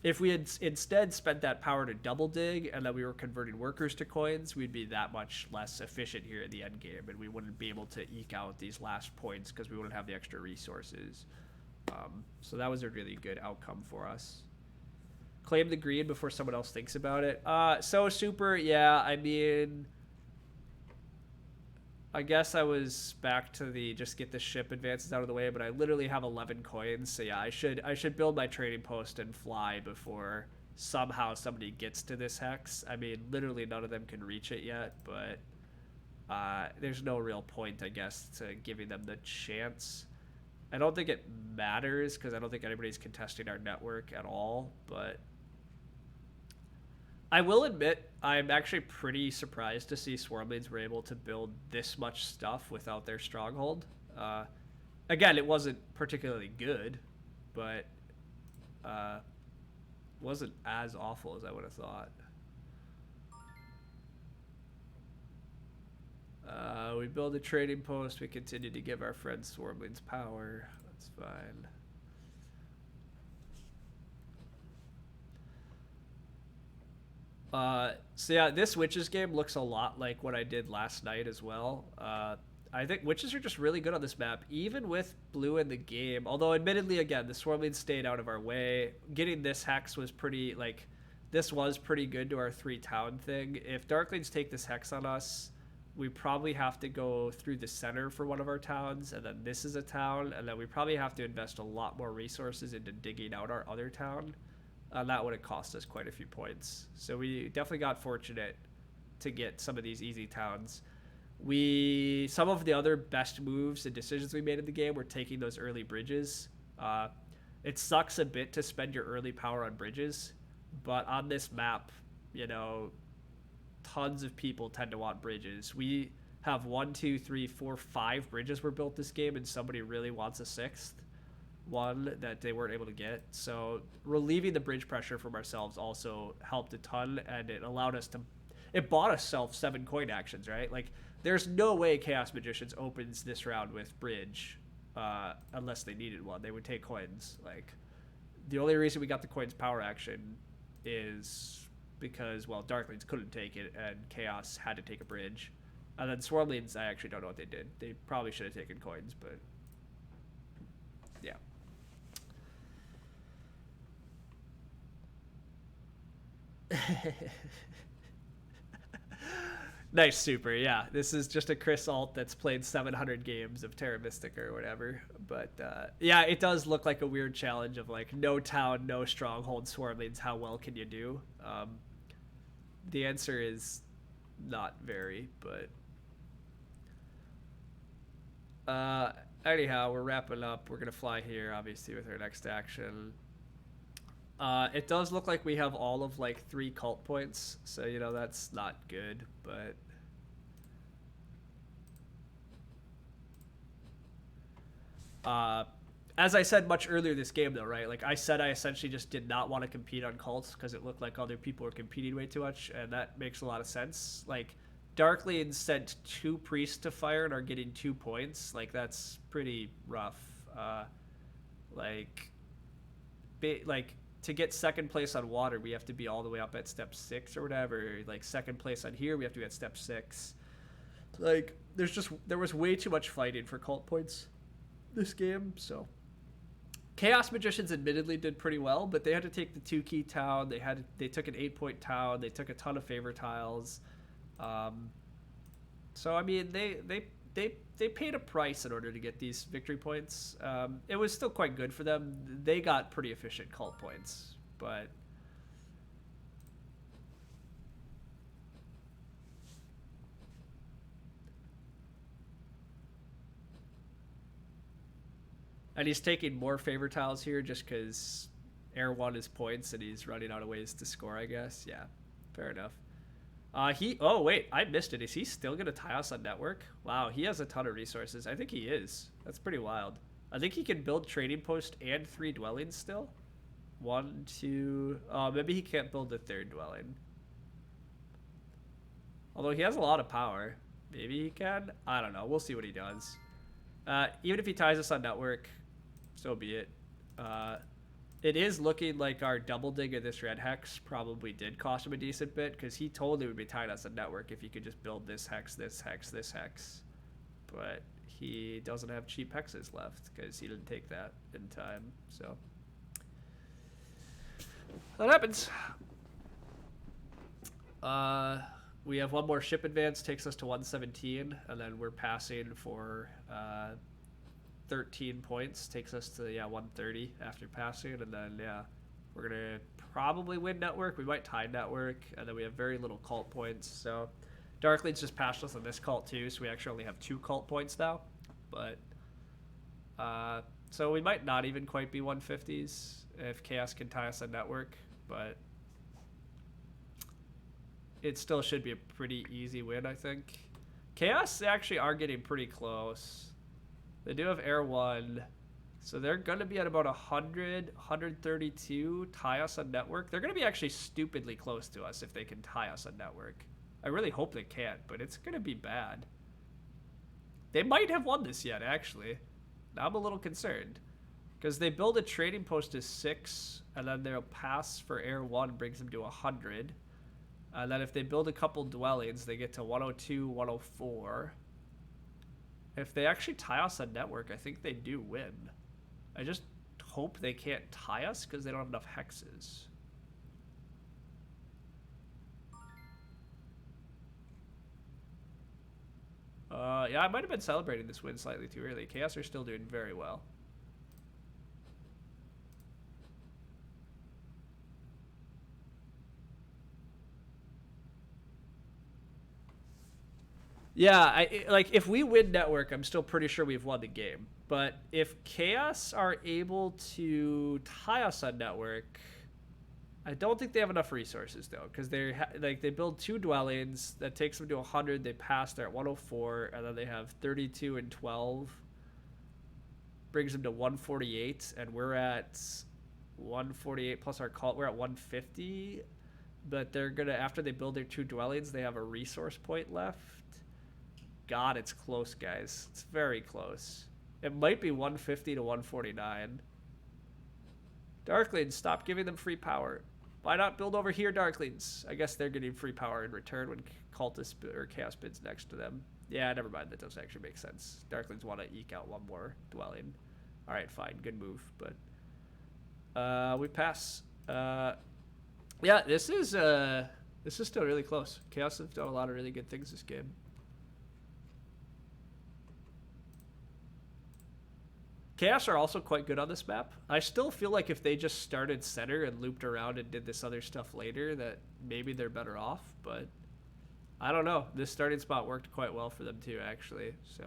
If we had instead spent that power to double dig and then we were converting workers to coins, we'd be that much less efficient here at the end game, and we wouldn't be able to eke out these last points because we wouldn't have the extra resources. So that was a really good outcome for us. Claim the green before someone else thinks about it. So super, yeah, I mean, I guess I was back to the just get the ship advances out of the way, but I literally have 11 coins, so yeah, I should build my trading post and fly before somehow somebody gets to this hex. I mean, literally none of them can reach it yet, but there's no real point, I guess, to giving them the chance. I don't think it matters because I don't think anybody's contesting our network at all, but I will admit I'm actually pretty surprised to see Swarmlings were able to build this much stuff without their stronghold. Again, it wasn't particularly good, but wasn't as awful as I would have thought. We build a trading post. We continue to give our friends Swarmlings power. That's fine. So yeah, this Witches game looks a lot like what I did last night as well. I think Witches are just really good on this map, even with blue in the game. Although, admittedly, again, the Swarmlings stayed out of our way. Getting this hex was pretty, like, this was pretty good to our 3-town thing. If Darklings take this hex on us, we probably have to go through the center for one of our towns, and then this is a town, and then we probably have to invest a lot more resources into digging out our other town. That would have cost us quite a few points. So we definitely got fortunate to get some of these easy towns. Some of the other best moves and decisions we made in the game were taking those early bridges. It sucks a bit to spend your early power on bridges, but on this map, you know, tons of people tend to want bridges. We have 1, 2, 3, 4, 5 bridges were built this game, and somebody really wants a 6th one that they weren't able to get. So relieving the bridge pressure from ourselves also helped a ton, and it allowed us to, it bought us 7 coin actions, right? Like, there's no way Chaos Magicians opens this round with bridge unless they needed one. They would take coins. Like, the only reason we got the coins power action is because, well, Darklings couldn't take it and Chaos had to take a bridge. And then Swarmlings, I actually don't know what they did. They probably should have taken coins, but yeah. Nice, super. Yeah, this is just a Chris alt that's played 700 games of Terra Mystica or whatever. But yeah, it does look like a weird challenge of like no town, no stronghold, Swarmlings. How well can you do? The answer is not very, but anyhow, we're wrapping up. We're gonna fly here, obviously, with our next action. It does look like we have all of like 3 cult points, so you know that's not good, but as I said much earlier this game though, right? Like I said, I essentially just did not want to compete on cults because it looked like other people were competing way too much, and that makes a lot of sense. Like Darklings sent 2 priests to fire and are getting 2 points. Like that's pretty rough. Like to get 2nd place on water, we have to be all the way up at step 6 or whatever. Like 2nd place on here, we have to be at step 6. Like there was way too much fighting for cult points this game. So Chaos Magicians admittedly did pretty well, but they had to take the 2 key town. They took an 8-point town. They took a ton of favor tiles. So I mean they they paid a price in order to get these victory points. It was still quite good for them. They got pretty efficient cult points, but and he's taking more favor tiles here just because Air 1 is points and he's running out of ways to score, I guess. Yeah, fair enough. Oh, wait, I missed it. Is he still going to tie us on network? Wow, he has a ton of resources. I think he is. That's pretty wild. I think he can build trading post and 3 dwellings still. 1, 2... Oh, maybe he can't build the 3rd dwelling. Although he has a lot of power. Maybe he can? I don't know. We'll see what he does. Even if he ties us on network, so be it. It is looking like our double dig of this red hex probably did cost him a decent bit, because he totally would be tying us on network if he could just build this hex, this hex, this hex. But he doesn't have cheap hexes left because he didn't take that in time. So that happens. We have one more ship advance, takes us to 117, and then we're passing for 13 points, takes us to 130 after passing, and then we're gonna probably win network. We might tie network, and then we have very little cult points. So Darkling's just passed us on this cult too, so we actually only have 2 cult points now. But so we might not even quite be 150s if Chaos can tie us on network, but it still should be a pretty easy win, I think. Chaos actually are getting pretty close. They do have Air 1, so they're going to be at about 100, 132, tie us on network. They're going to be actually stupidly close to us if they can tie us on network. I really hope they can't, but it's going to be bad. They might have won this yet, actually. Now I'm a little concerned, because they build a trading post to 6, and then they'll pass for Air 1, brings them to 100. And then if they build a couple dwellings, they get to 102, 104. If they actually tie us on network, I think they do win. I just hope they can't tie us because they don't have enough hexes. Yeah, I might have been celebrating this win slightly too early. Chaos are still doing very well. Yeah, like if we win network, I'm still pretty sure we've won the game. But if Chaos are able to tie us on network, I don't think they have enough resources though, because they build 2 dwellings that takes them to 100. They pass, they're at 104, and then they have 32 and 12, brings them to 148, and we're at 148 plus our cult. We're at 150, but they're gonna, after they build their 2 dwellings, they have a resource point left. God, it's close, guys. It's very close. It might be 150 to 149. Darklings, stop giving them free power. Why not build over here, Darklings? I guess they're getting free power in return when Cultist or Chaos bids next to them. Yeah, never mind. That doesn't actually make sense. Darklings want to eke out 1 more dwelling. All right, fine. Good move. But we pass. Yeah, this is still really close. Chaos have done a lot of really good things this game. Chaos are also quite good on this map. I still feel like if they just started center and looped around and did this other stuff later, that maybe they're better off, but I don't know. This starting spot worked quite well for them too, actually, so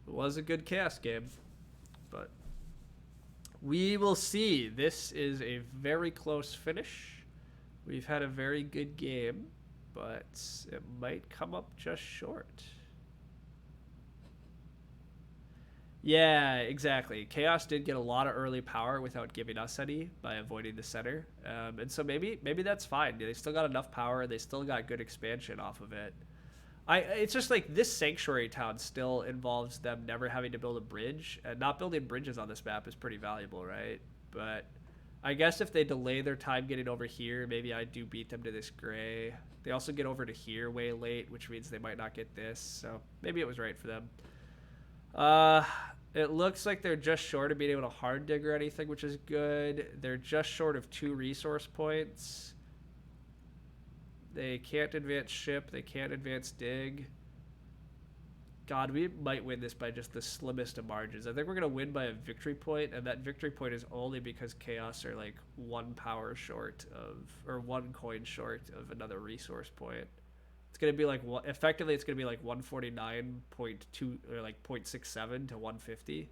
it was a good Chaos game, but we will see. This is a very close finish. We've had a very good game, but it might come up just short. Yeah, exactly. Chaos did get a lot of early power without giving us any by avoiding the center. And so maybe that's fine. They still got enough power. They still got good expansion off of it. It's just like this sanctuary town still involves them never having to build a bridge. And not building bridges on this map is pretty valuable, right? But I guess if they delay their time getting over here, maybe I do beat them to this gray. They also get over to here way late, which means they might not get this. So maybe it was right for them. It looks like they're just short of being able to hard dig or anything, which is good. They're just short of 2 resource points. They can't advance ship. They can't advance dig. God, we might win this by just the slimmest of margins. I think we're going to win by a victory point, and that victory point is only because Chaos are like 1 power short of, or 1 coin short of another resource point. It's going to be like, effectively, it's going to be like 149.2 or like 0.67 to 150.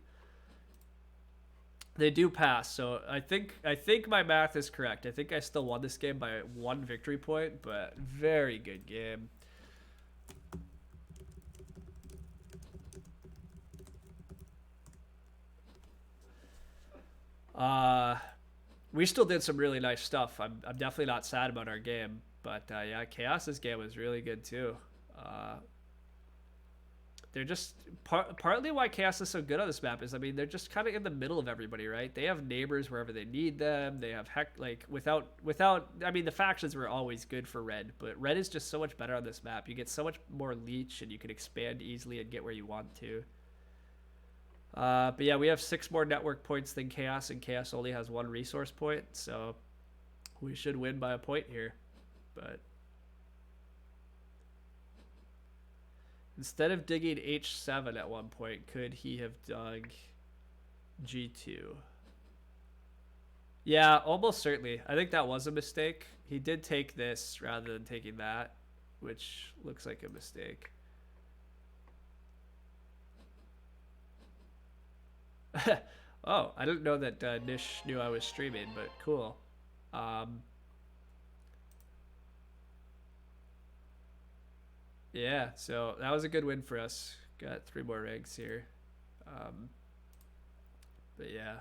They do pass, so I think my math is correct. I think I still won this game by 1 victory point, but very good game. We still did some really nice stuff. I'm definitely not sad about our game, but yeah, Chaos's game was really good too. They're just partly why Chaos is so good on this map is, I mean, they're just kind of in the middle of everybody, right? They have neighbors wherever they need them. They have without I mean, the factions were always good for Red, but Red is just so much better on this map. You get so much more leech, and you can expand easily and get where you want to. But yeah, we have 6 more network points than Chaos, and Chaos only has 1 resource point, so we should win by a point here. But instead of digging H7 at one point, could he have dug G2? Yeah, almost certainly. I think that was a mistake. He did take this rather than taking that, which looks like a mistake. Oh, I didn't know that Nish knew I was streaming, but cool. Yeah, so that was a good win for us. Got 3 more ranks here. But yeah.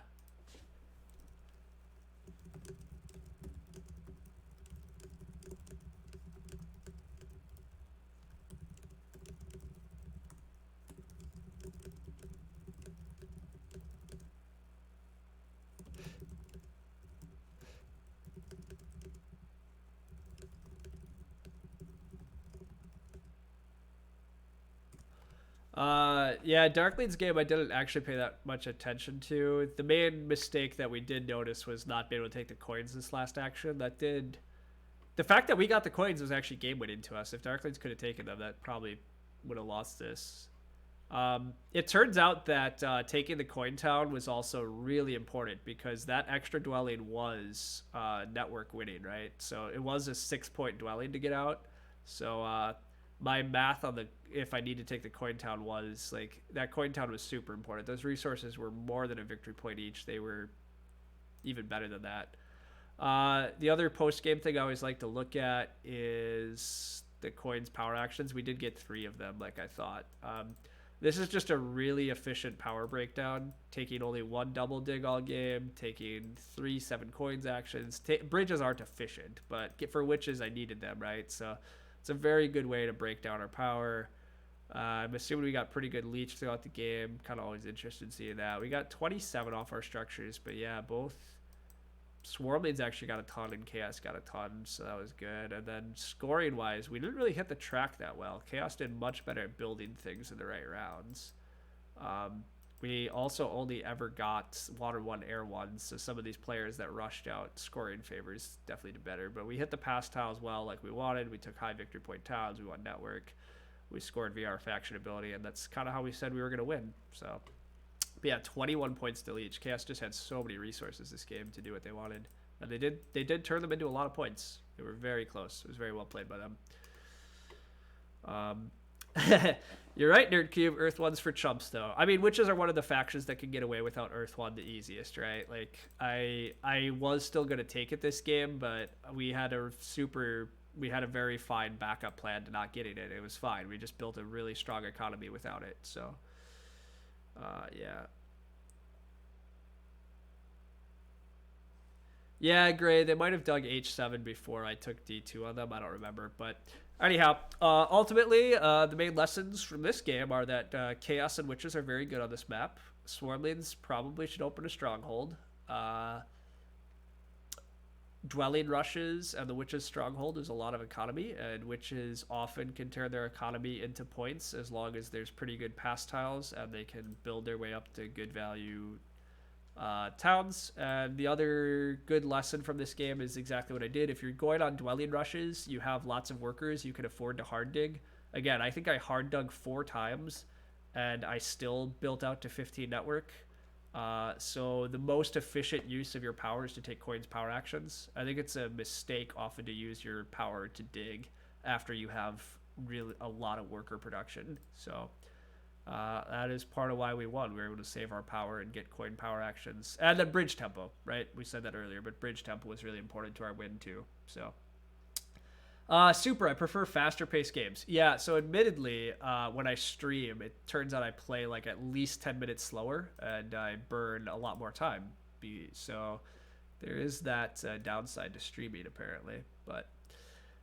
Yeah, Darklead's game I didn't actually pay that much attention to. The main mistake that we did notice was not being able to take the coins this last action. The fact that we got the coins was actually game winning to us. If Darkleads could have taken them, that probably would have lost this. It turns out that taking the coin town was also really important, because that extra dwelling was network winning, right? So it was a 6-point dwelling to get out. So my math on if I need to take the coin town was like, that coin town was super important. Those resources were more than a victory point each. They were even better than that. The other post-game thing I always like to look at is the coins power actions. We did get 3 of them, like I thought. This is just a really efficient power breakdown, taking only 1 double dig all game, taking 3 7 coins actions. Bridges aren't efficient, but for witches I needed them, right? So it's a very good way to break down our power. I'm assuming we got pretty good leech throughout the game. Kind of always interested in seeing that. We got 27 off our structures, but yeah, both Swarmlings actually got a ton and Chaos got a ton, so that was good. And then scoring wise, we didn't really hit the track that well. Chaos did much better at building things in the right rounds. We also only ever got water 1, air 1, so some of these players that rushed out scoring favors definitely did better. But we hit the pass tiles well, like we wanted. We took high victory point towns. We won network. We scored via our faction ability, and that's kind of how we said we were going to win. So, but yeah, 21 points to each. Chaos just had so many resources this game to do what they wanted, and they did turn them into a lot of points. They were very close. It was very well played by them. You're right, NerdCube. Earth One's for chumps, though. I mean, witches are one of the factions that can get away without Earth One the easiest, right? Like, I was still going to take it this game, but we had a very fine backup plan to not getting it. It was fine. We just built a really strong economy without it. So, yeah. Yeah, Gray, they might have dug H7 before I took D2 on them. I don't remember. But anyhow, ultimately, the main lessons from this game are that Chaos and Witches are very good on this map. Swarmlings probably should open a stronghold. Dwelling rushes and the Witches' stronghold is a lot of economy, and Witches often can turn their economy into points as long as there's pretty good pass tiles and they can build their way up to good value towns. And the other good lesson from this game is exactly what I did. If you're going on dwelling rushes, you have lots of workers, you can afford to hard dig. Again, I think I hard dug 4 times and I still built out to 15 network. So the most efficient use of your power is to take coins power actions. I think it's a mistake often to use your power to dig after you have really a lot of worker production. So that is part of why we won. We were able to save our power and get coin power actions. And then bridge tempo, right? We said that earlier, but bridge tempo was really important to our win too. So super. I prefer faster paced games. Yeah. So admittedly, when I stream, it turns out I play like at least 10 minutes slower, and I burn a lot more time. So there is that downside to streaming apparently. But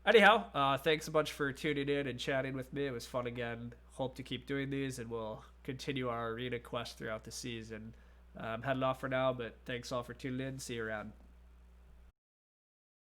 anyhow, thanks a bunch for tuning in and chatting with me. It was fun again. Hope to keep doing these, and we'll continue our arena quest throughout the season. I'm heading off for now, but thanks all for tuning in. See you around.